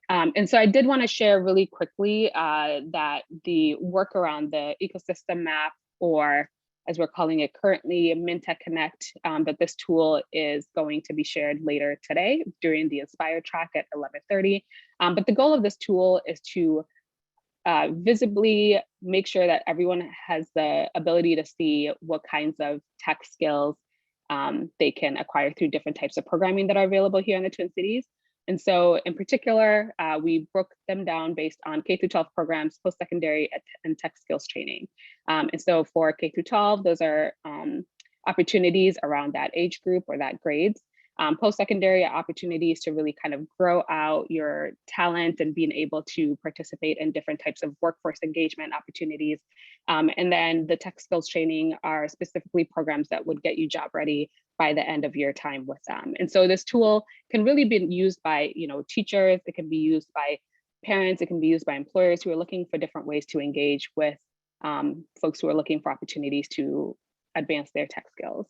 And so I did want to share really quickly that the work around the ecosystem map, or as we're calling it currently, MnTech Connect, that this tool is going to be shared later today during the Inspire track at 11:30. But the goal of this tool is to visibly make sure that everyone has the ability to see what kinds of tech skills they can acquire through different types of programming that are available here in the Twin Cities. And so in particular, we broke them down based on K-12 programs, post-secondary and tech skills training. And so for K-12, those are opportunities around that age group or that grades. Post-secondary opportunities to really kind of grow out your talent and being able to participate in different types of workforce engagement opportunities. And then the tech skills training are specifically programs that would get you job ready by the end of your time with them. And so this tool can really be used by teachers, it can be used by parents, it can be used by employers who are looking for different ways to engage with folks who are looking for opportunities to advance their tech skills.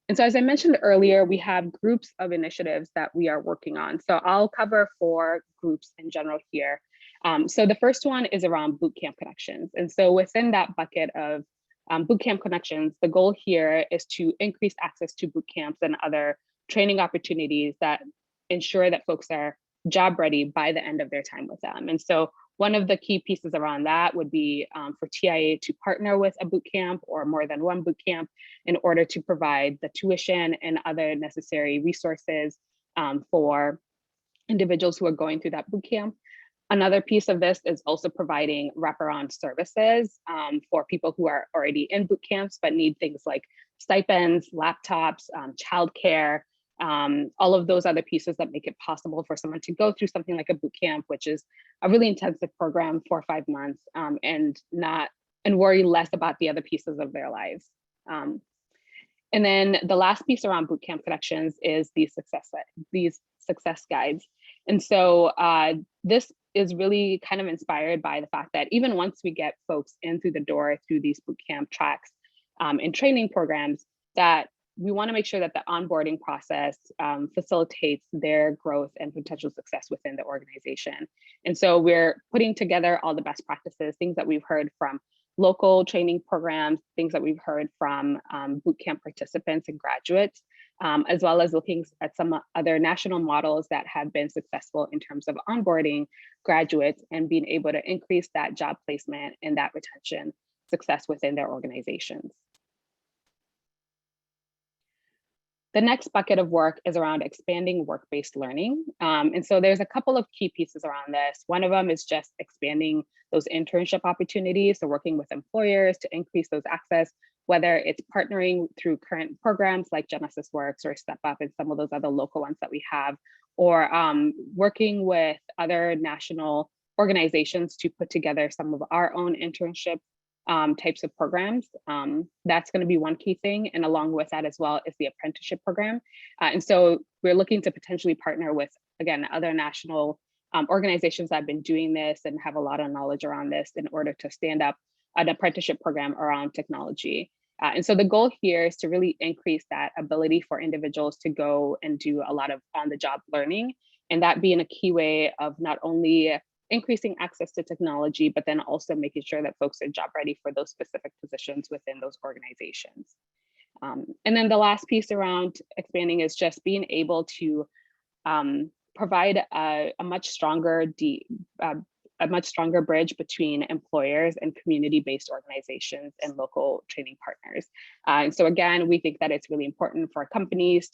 And so as I mentioned earlier, we have groups of initiatives that we are working on. So I'll cover 4 groups in general here. So the first one is around bootcamp connections. And so within that bucket of bootcamp connections, the goal here is to increase access to bootcamps and other training opportunities that ensure that folks are job ready by the end of their time with them. And so one of the key pieces around that would be for Tiaa to partner with a bootcamp or more than one bootcamp in order to provide the tuition and other necessary resources for individuals who are going through that boot camp. Another piece of this is also providing wraparound services for people who are already in boot camps but need things like stipends, laptops, childcare, all of those other pieces that make it possible for someone to go through something like a boot camp, which is a really intensive program, 4 or 5 months, and worry less about the other pieces of their lives. And then the last piece around bootcamp connections is these success guides. And so this is really kind of inspired by the fact that even once we get folks in through the door through these bootcamp tracks and training programs, that we want to make sure that the onboarding process facilitates their growth and potential success within the organization. And so we're putting together all the best practices, things that we've heard from local training programs, things that we've heard from bootcamp participants and graduates, as well as looking at some other national models that have been successful in terms of onboarding graduates and being able to increase that job placement and that retention success within their organizations. The next bucket of work is around expanding work-based learning. And so there's a couple of key pieces around this. One of them is just expanding those internship opportunities, so working with employers to increase those access, whether it's partnering through current programs like Genesis Works or Step Up and some of those other local ones that we have, or working with other national organizations to put together some of our own internship types of programs. That's going to be one key thing. And along with that as well is the apprenticeship program. And so we're looking to potentially partner with, again, other national organizations that have been doing this and have a lot of knowledge around this in order to stand up an apprenticeship program around technology. And so the goal here is to really increase that ability for individuals to go and do a lot of on-the-job learning, and that being a key way of not only increasing access to technology, but then also making sure that folks are job ready for those specific positions within those organizations. And then the last piece around expanding is just being able to provide a much stronger bridge between employers and community-based organizations and local training partners. And so again, we think that it's really important for companies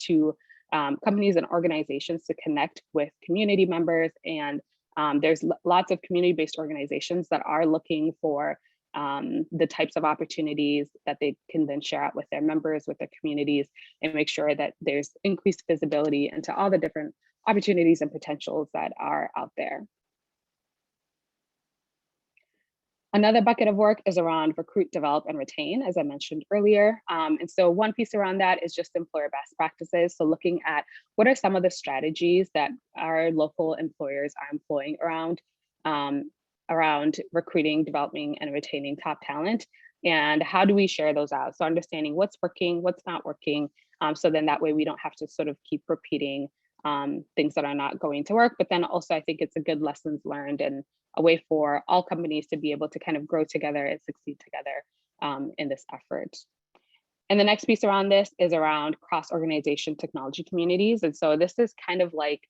and organizations to connect with community members, and there's lots of community-based organizations that are looking for the types of opportunities that they can then share out with their members, with their communities, and make sure that there's increased visibility into all the different opportunities and potentials that are out there. Another bucket of work is around recruit, develop, and retain, as I mentioned earlier. And so one piece around that is just employer best practices. So looking at what are some of the strategies that our local employers are employing around recruiting, developing, and retaining top talent, and how do we share those out? So understanding what's working, what's not working, so then that way we don't have to sort of keep repeating things that are not going to work. But then also I think it's a good lessons learned and a way for all companies to be able to kind of grow together and succeed together in this effort. And the next piece around this is around cross-organization technology communities. And so this is kind of like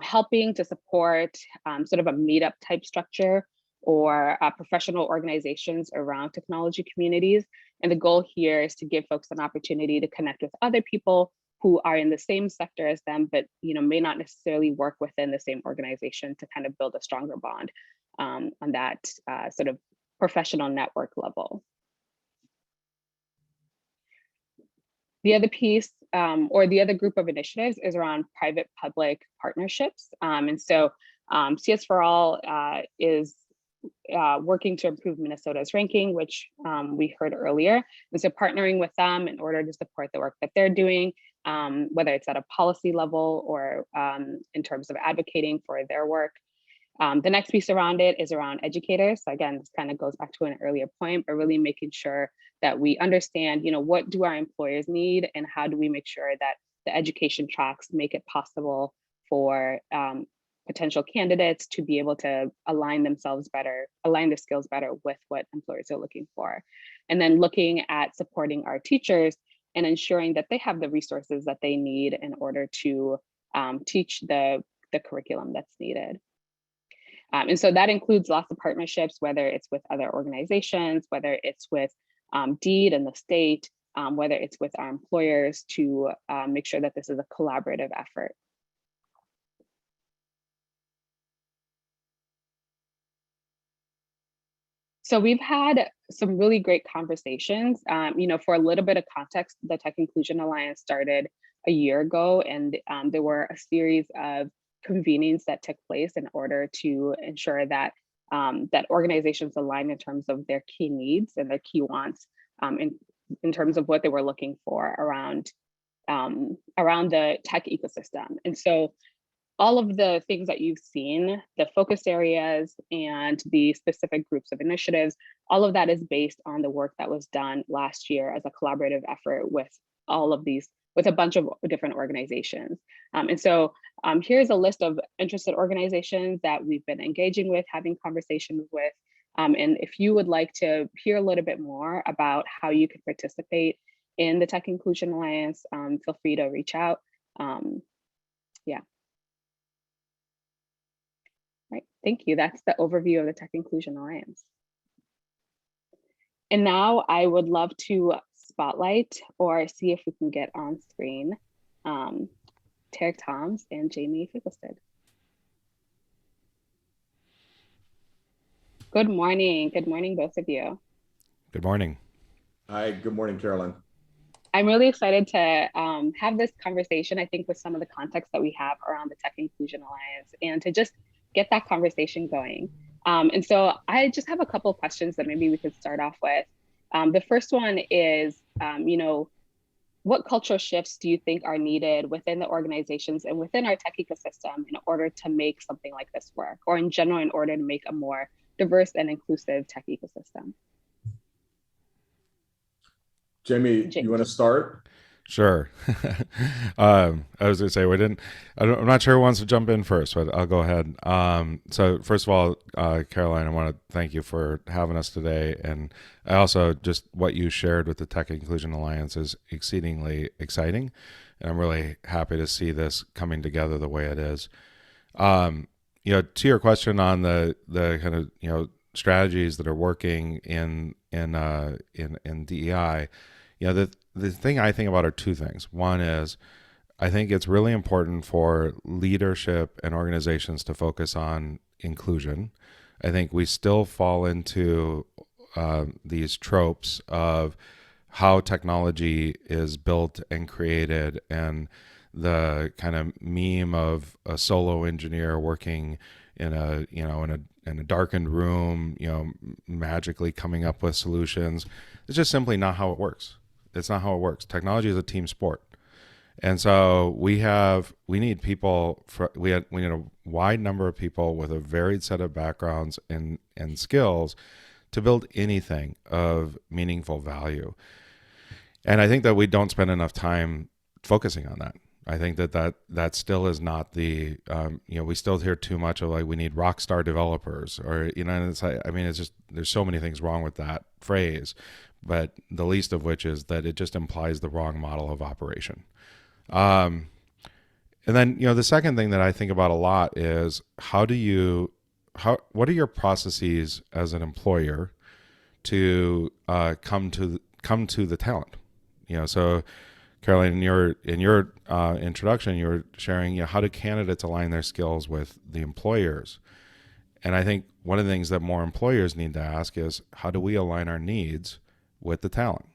helping to support sort of a meetup type structure or professional organizations around technology communities. And the goal here is to give folks an opportunity to connect with other people who are in the same sector as them, but may not necessarily work within the same organization, to kind of build a stronger bond on that sort of professional network level. The other piece or the other group of initiatives is around private-public partnerships. And so CS for All is working to improve Minnesota's ranking, which we heard earlier. And so partnering with them in order to support the work that they're doing, whether it's at a policy level or in terms of advocating for their work. The next piece around it is around educators. So again, this kind of goes back to an earlier point, but really making sure that we understand, what do our employers need and how do we make sure that the education tracks make it possible for potential candidates to be able to align their skills better with what employers are looking for. And then looking at supporting our teachers and ensuring that they have the resources that they need in order to teach the curriculum that's needed. And so that includes lots of partnerships, whether it's with other organizations, whether it's with DEED and the state, whether it's with our employers, to make sure that this is a collaborative effort. So we've had some really great conversations. For a little bit of context, the Tech Inclusion Alliance started a year ago, and there were a series of convenings that took place in order to ensure that that organizations align in terms of their key needs and their key wants in terms of what they were looking for around the tech ecosystem. And so all of the things that you've seen, the focus areas and the specific groups of initiatives, all of that is based on the work that was done last year as a collaborative effort with all of these, with a bunch of different organizations. And so here's a list of interested organizations that we've been engaging with, having conversations with. And if you would like to hear a little bit more about how you can participate in the Tech Inclusion Alliance, feel free to reach out. Yeah. Right, thank you. That's the overview of the Tech Inclusion Alliance. And now I would love to spotlight or see if we can get on screen Tarek Toms and Jamie Figgleston. Good morning, both of you. Good morning. Hi, good morning, Carolyn. I'm really excited to have this conversation, I think, with some of the context that we have around the Tech Inclusion Alliance and to just get that conversation going. And so I just have a couple of questions that maybe we could start off with. The first one is, what cultural shifts do you think are needed within the organizations and within our tech ecosystem in order to make something like this work, or in general, in order to make a more diverse and inclusive tech ecosystem? Jamie, you want to start? Sure. I was going to say I'm not sure who wants to jump in first, but I'll go ahead. So first of all, Caroline, I want to thank you for having us today. And I also just what you shared with the Tech Inclusion Alliance is exceedingly exciting. And I'm really happy to see this coming together the way it is. To your question on the kind of, strategies that are working in DEI, the thing I think about are two things. One is I think it's really important for leadership and organizations to focus on inclusion. I think we still fall into these tropes of how technology is built and created, and the kind of meme of a solo engineer working in a darkened room, magically coming up with solutions. It's just simply not how it works. It's not how it works. Technology is a team sport. And so we need people, we need a wide number of people with a varied set of backgrounds and skills to build anything of meaningful value. And I think that we don't spend enough time focusing on that. I think that still is not the, we still hear too much of like, we need rock star developers, or, and it's like, it's just, there's so many things wrong with that phrase, but the least of which is that it just implies the wrong model of operation. And then, the second thing that I think about a lot is what are your processes as an employer to come to the talent? So Caroline, in your introduction, you were sharing, how do candidates align their skills with the employers? And I think one of the things that more employers need to ask is, how do we align our needs with the talent?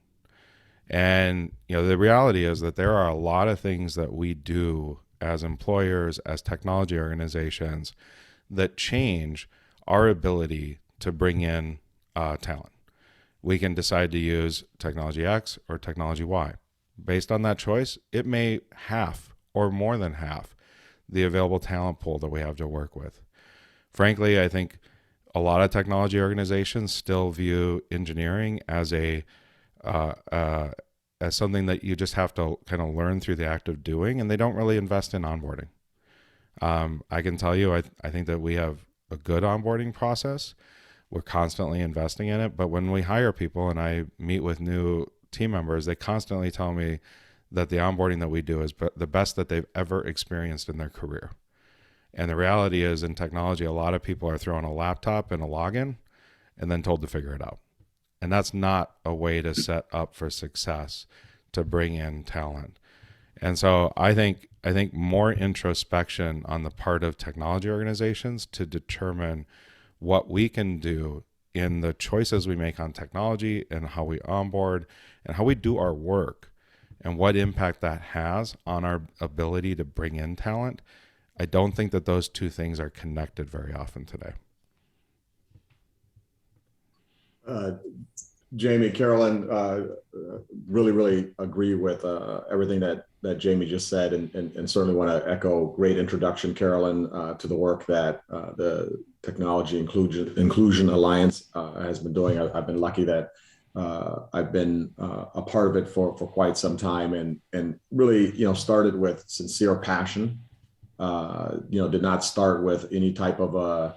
And the reality is that there are a lot of things that we do as employers, as technology organizations, that change our ability to bring in talent. We can decide to use technology X or technology Y. Based on that choice, it may half or more than half the available talent pool that we have to work with. Frankly, I think a lot of technology organizations still view engineering as as something that you just have to kind of learn through the act of doing, and they don't really invest in onboarding. I can tell you, I think that we have a good onboarding process. We're constantly investing in it, but when we hire people and I meet with new team members, they constantly tell me that the onboarding that we do is the best that they've ever experienced in their career. And the reality is, in technology, a lot of people are thrown a laptop and a login and then told to figure it out. And that's not a way to set up for success to bring in talent. And so I think more introspection on the part of technology organizations to determine what we can do in the choices we make on technology and how we onboard and how we do our work and what impact that has on our ability to bring in talent. I don't think that those two things are connected very often today. Jamie, Carolyn, really agree with everything that Jamie just said, and certainly want to echo great introduction, Carolyn, to the work that the Technology Inclusion Alliance has been doing. I've been lucky that I've been a part of it for quite some time, and really, started with sincere passion. Did not start with any type of a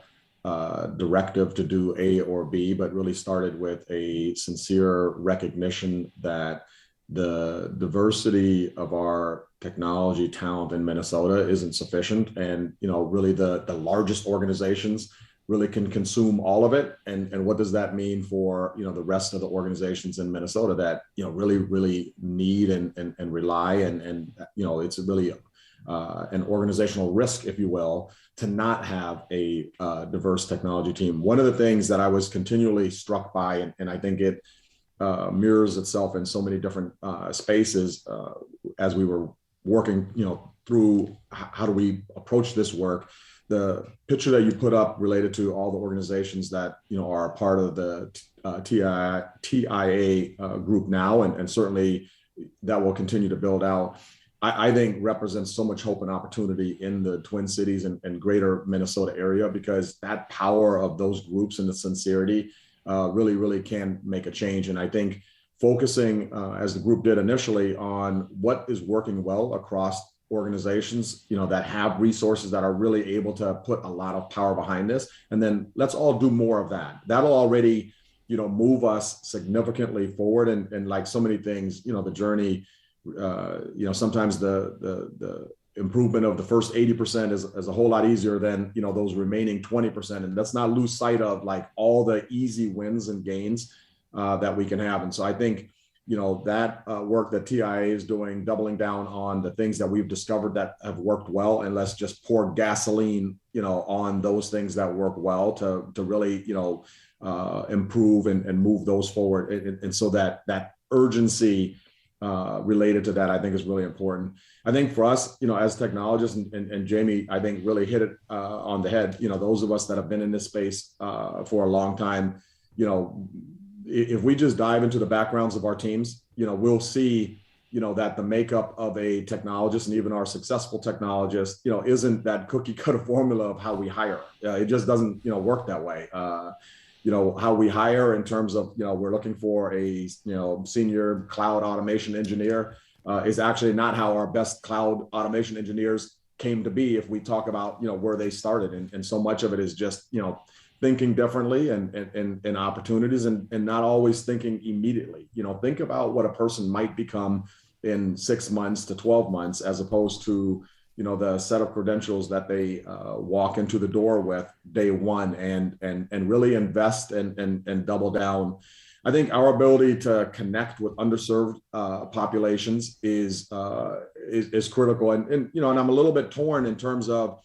directive to do A or B, but really started with a sincere recognition that the diversity of our technology talent in Minnesota isn't sufficient. And, really the largest organizations really can consume all of it. And what does that mean for, the rest of the organizations in Minnesota that, really need and rely and it's really an organizational risk, if you will, to not have a diverse technology team. One of the things that I was continually struck by, and I think it mirrors itself in so many different spaces as we were working, through how do we approach this work. The picture that you put up related to all the organizations that are a part of the TIA group now, and certainly that will continue to build out, I think represents so much hope and opportunity in the Twin Cities and greater Minnesota area, because that power of those groups and the sincerity really can make a change. And I think focusing, as the group did initially, on what is working well across organizations, that have resources that are really able to put a lot of power behind this. And then let's all do more of that. That'll already, move us significantly forward. And like so many things, the journey, sometimes the improvement of the first 80% is a whole lot easier than, those remaining 20%. And let's not lose sight of like all the easy wins and gains that we can have. And so I think, that work that TIA is doing, doubling down on the things that we've discovered that have worked well, and let's just pour gasoline, on those things that work well to really, improve and move those forward. And so that urgency related to that, I think, is really important. I think for us, as technologists, and Jamie, I think really hit it on the head, those of us that have been in this space for a long time, if we just dive into the backgrounds of our teams, we'll see, that the makeup of a technologist, and even our successful technologist, isn't that cookie cutter formula of how we hire. It just doesn't, work that way. How we hire in terms of, we're looking for a, senior cloud automation engineer is actually not how our best cloud automation engineers came to be if we talk about, where they started. And so much of it is just, thinking differently and opportunities and not always thinking immediately. Think about what a person might become in 6 months to 12 months, as opposed to, the set of credentials that they walk into the door with day one, and really invest and double down. I think our ability to connect with underserved populations is critical. And I'm a little bit torn in terms of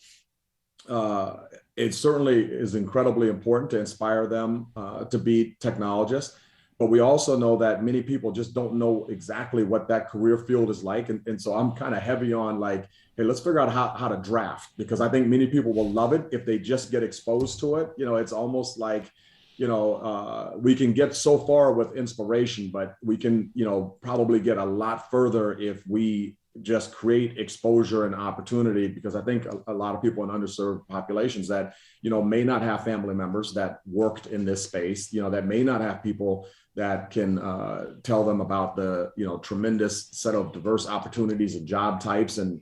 it certainly is incredibly important to inspire them to be technologists. But we also know that many people just don't know exactly what that career field is like. And so I'm kind of heavy on like, hey, let's figure out how to draft, because I think many people will love it if they just get exposed to it. It's almost like, we can get so far with inspiration, but we can, probably get a lot further if we just create exposure and opportunity, because I think a lot of people in underserved populations that, may not have family members that worked in this space, that may not have people that can tell them about the, tremendous set of diverse opportunities and job types and,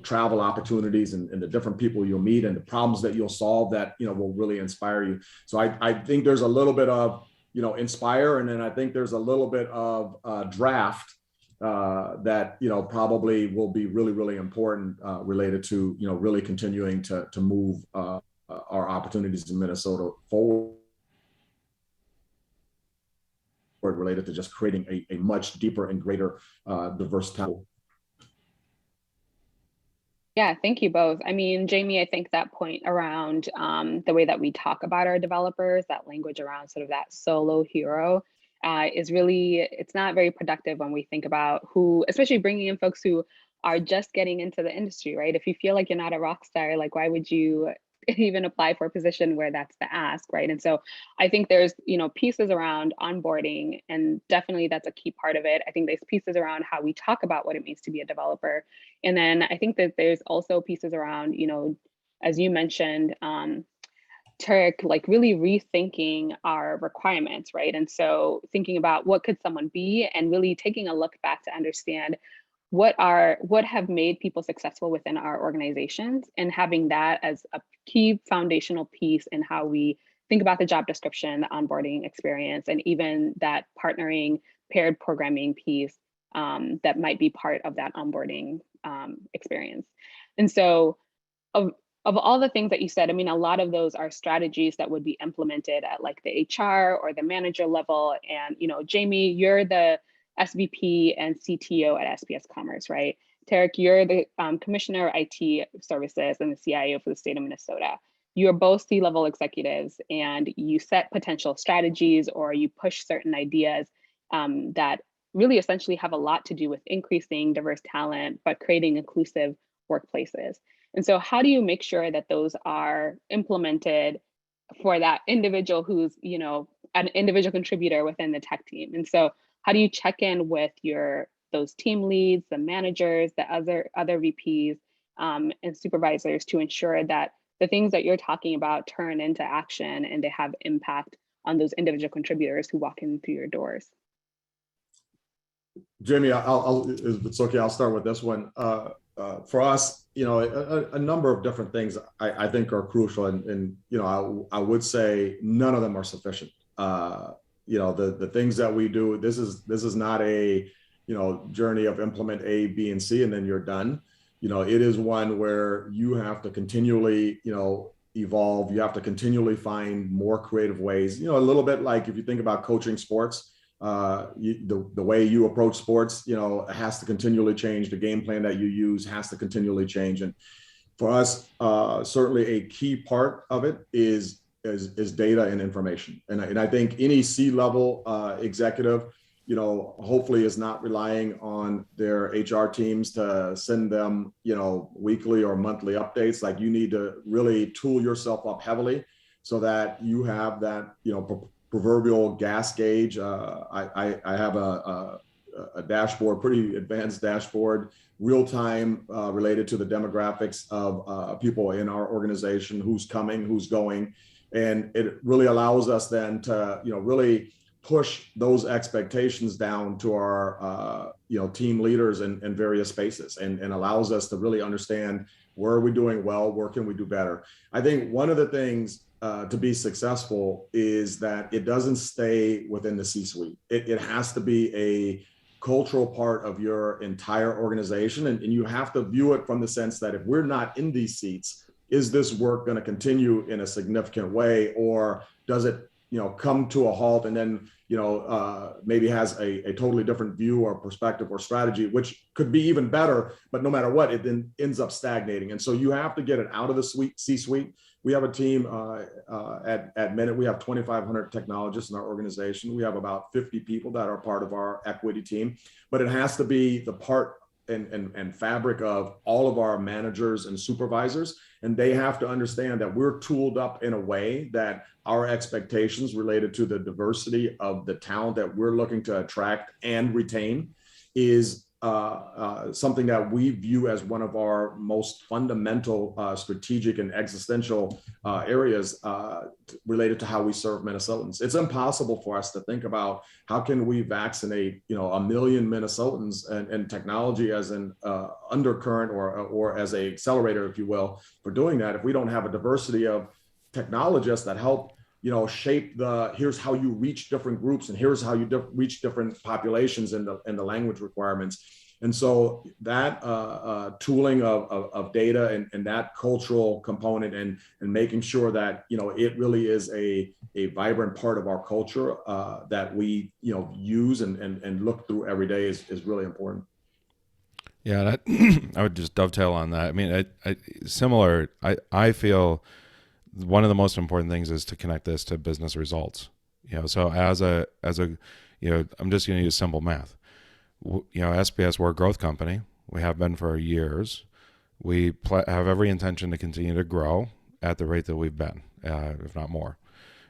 travel opportunities and the different people you'll meet and the problems that you'll solve that, will really inspire you. So I think there's a little bit of, inspire. And then I think there's a little bit of draft that probably will be really important related to really continuing to move our opportunities in Minnesota forward, related to just creating a much deeper and greater diverse talent. Yeah, thank you both. I mean, Jamie, I think that point around the way that we talk about our developers, that language around sort of that solo hero is really, it's not very productive when we think about who, especially bringing in folks who are just getting into the industry, right? If you feel like you're not a rock star, like why would you even apply for a position where that's the ask, right? And so I think there's, pieces around onboarding, and definitely that's a key part of it. I think there's pieces around how we talk about what it means to be a developer. And then I think that there's also pieces around, as you mentioned, Tarek, like really rethinking our requirements, right? And so thinking about what could someone be, and really taking a look back to understand what have made people successful within our organizations, and having that as a key foundational piece in how we think about the job description, the onboarding experience, and even that partnering paired programming piece that might be part of that onboarding experience. And so of all the things that you said, I mean, a lot of those are strategies that would be implemented at like the HR or the manager level. And, Jamie, you're the SVP and CTO at SPS Commerce, right? Tarek, you're the Commissioner of IT Services and the CIO for the state of Minnesota. You are both C-level executives, and you set potential strategies or you push certain ideas that really essentially have a lot to do with increasing diverse talent, but creating inclusive workplaces. And so how do you make sure that those are implemented for that individual who's, an individual contributor within the tech team? And so how do you check in with those team leads, the managers, the other VPs and supervisors to ensure that the things that you're talking about turn into action and they have impact on those individual contributors who walk in through your doors? Jamie, if it's okay, I'll start with this one. For us, a number of different things I think are crucial, and I would say none of them are sufficient. The things that we do, this is not a journey of implement A, B, and C, and then you're done. It is one where you have to continually evolve. You have to continually find more creative ways. A little bit like if you think about coaching sports. The way you approach sports, has to continually change. The game plan that you use has to continually change. And for us, certainly a key part of it is data and information. And I think any C-level executive, hopefully is not relying on their HR teams to send them, weekly or monthly updates. Like, you need to really tool yourself up heavily so that you have that, proverbial gas gauge. I have a dashboard, pretty advanced dashboard, real time related to the demographics of people in our organization, who's coming, who's going. And it really allows us then to, really push those expectations down to our, team leaders in various spaces, and allows us to really understand where are we doing well, where can we do better. I think one of the things to be successful is that it doesn't stay within the C-suite. It has to be a cultural part of your entire organization. And you have to view it from the sense that if we're not in these seats, is this work going to continue in a significant way, or does it, come to a halt and then, maybe has a totally different view or perspective or strategy, which could be even better, but no matter what, it then ends up stagnating. And so you have to get it out of the C-suite. We have a team at Minute. We have 2,500 technologists in our organization. We have about 50 people that are part of our equity team, but it has to be the part and fabric of all of our managers and supervisors. And they have to understand that we're tooled up in a way that our expectations related to the diversity of the talent that we're looking to attract and retain is something that we view as one of our most fundamental strategic and existential areas related to how we serve Minnesotans. It's impossible for us to think about how can we vaccinate, 1 million Minnesotans and technology as an undercurrent or as a accelerator, if you will, for doing that, if we don't have a diversity of technologists that help shape here's how you reach different groups, and here's how you reach different populations in the language requirements. And so that tooling of data and that cultural component and making sure that, it really is a vibrant part of our culture that we, use and look through every day is really important. Yeah, I would just dovetail on that. I mean, I feel one of the most important things is to connect this to business results. So as a I'm just going to use simple math. SPS, we're a growth company. We have been for years. We have every intention to continue to grow at the rate that we've been, if not more.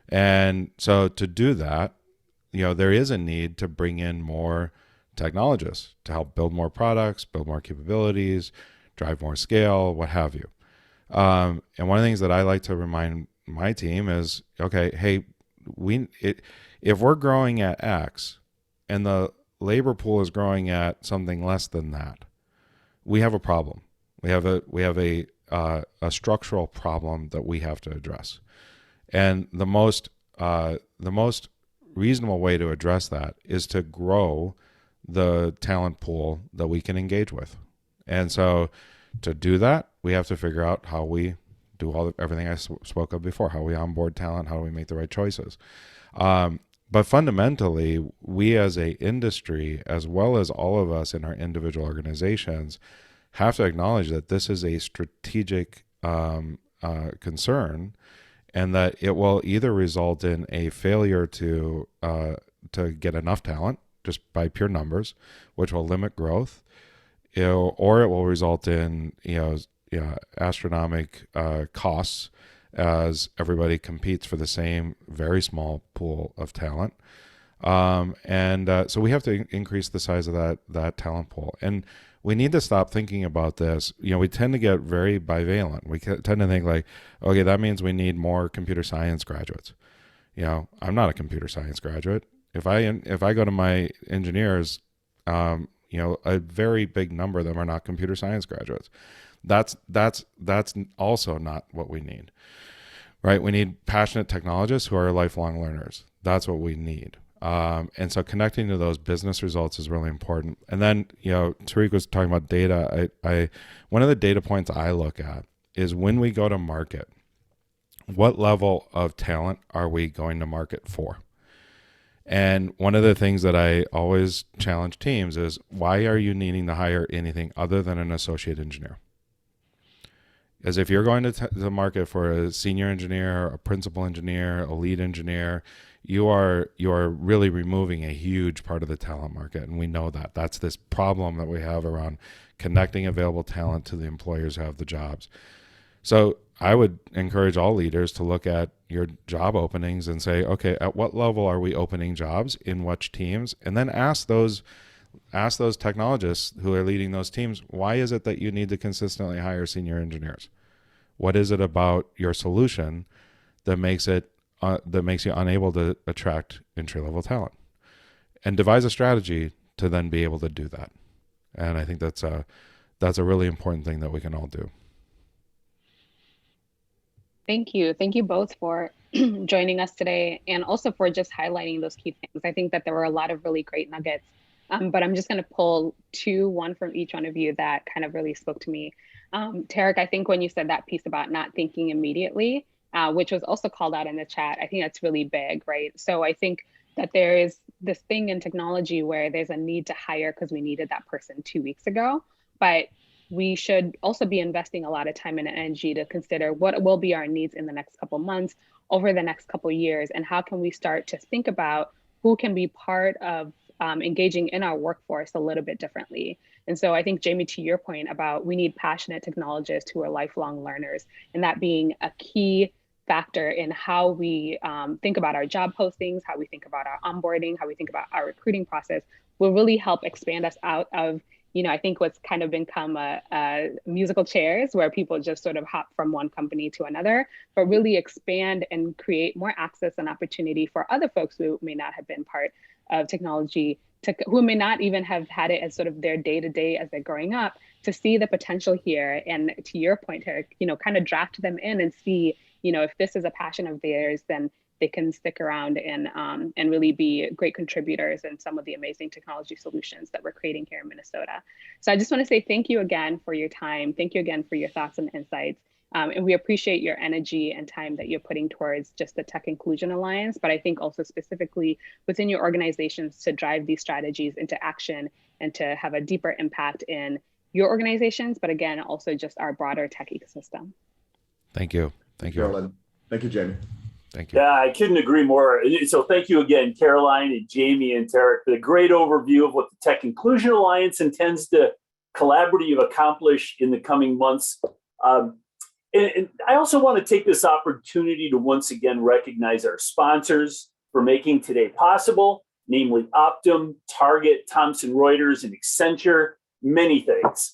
And so to do that, there is a need to bring in more technologists to help build more products, build more capabilities, drive more scale, what have you. And one of the things that I like to remind my team is, okay, hey, if we're growing at X and the labor pool is growing at something less than that, we have a problem. We have a structural problem that we have to address. And the most reasonable way to address that is to grow the talent pool that we can engage with. And so to do that, we have to figure out how we do everything I spoke of before, how we onboard talent, how do we make the right choices. But fundamentally, we as a industry, as well as all of us in our individual organizations, have to acknowledge that this is a strategic concern, and that it will either result in a failure to get enough talent just by pure numbers, which will limit growth, or it will result in astronomical costs as everybody competes for the same very small pool of talent. So we have to increase the size of that talent pool. And we need to stop thinking about this. We tend to get very bivalent. We tend to think like, okay, that means we need more computer science graduates. I'm not a computer science graduate. If I go to my engineers, a very big number of them are not computer science graduates. That's also not what we need, right? We need passionate technologists who are lifelong learners. That's what we need. And so connecting to those business results is really important. And then, Tarek was talking about data. One of the data points I look at is when we go to market, what level of talent are we going to market for? And one of the things that I always challenge teams is, why are you needing to hire anything other than an associate engineer? As if you're going to the market for a senior engineer, a principal engineer, a lead engineer, you are really removing a huge part of the talent market. And we know that. That's this problem that we have around connecting available talent to the employers who have the jobs. So I would encourage all leaders to look at your job openings and say, okay, at what level are we opening jobs, in which teams? And then ask those technologists who are leading those teams, why is it that you need to consistently hire senior engineers? What is it about your solution that makes you unable to attract entry-level talent? And devise a strategy to then be able to do that. And I think that's a really important thing that we can all do. Thank you. Thank you both for joining us today, and also for just highlighting those key things. I think that there were a lot of really great nuggets, but I'm just going to pull one from each one of you that kind of really spoke to me. Tarek, I think when you said that piece about not thinking immediately, which was also called out in the chat, I think that's really big, right? So I think that there is this thing in technology where there's a need to hire because we needed that person 2 weeks ago, but we should also be investing a lot of time and energy to consider what will be our needs in the next couple months, over the next couple years, and how can we start to think about who can be part of engaging in our workforce a little bit differently. And so I think, Jamie, to your point about we need passionate technologists who are lifelong learners, and that being a key factor in how we think about our job postings, how we think about our onboarding, how we think about our recruiting process, will really help expand us out of, I think what's kind of become a musical chairs where people just sort of hop from one company to another, but really expand and create more access and opportunity for other folks who may not have been part of technology, who may not even have had it as sort of their day-to-day as they're growing up, to see the potential here. And to your point, Tarek, kind of draft them in and see, if this is a passion of theirs, then they can stick around and really be great contributors in some of the amazing technology solutions that we're creating here in Minnesota. So I just want to say thank you again for your time. Thank you again for your thoughts and insights. And we appreciate your energy and time that you're putting towards just the Tech Inclusion Alliance, but I think also specifically within your organizations to drive these strategies into action and to have a deeper impact in your organizations, but again, also just our broader tech ecosystem. Thank you. Thank you. Carolyn. Thank you, Jamie. Thank you. Yeah, I couldn't agree more. So thank you again, Caroline and Jamie and Tarek, for the great overview of what the Tech Inclusion Alliance intends to collaboratively accomplish in the coming months. And I also want to take this opportunity to once again recognize our sponsors for making today possible, namely Optum, Target, Thomson Reuters, and Accenture, many thanks.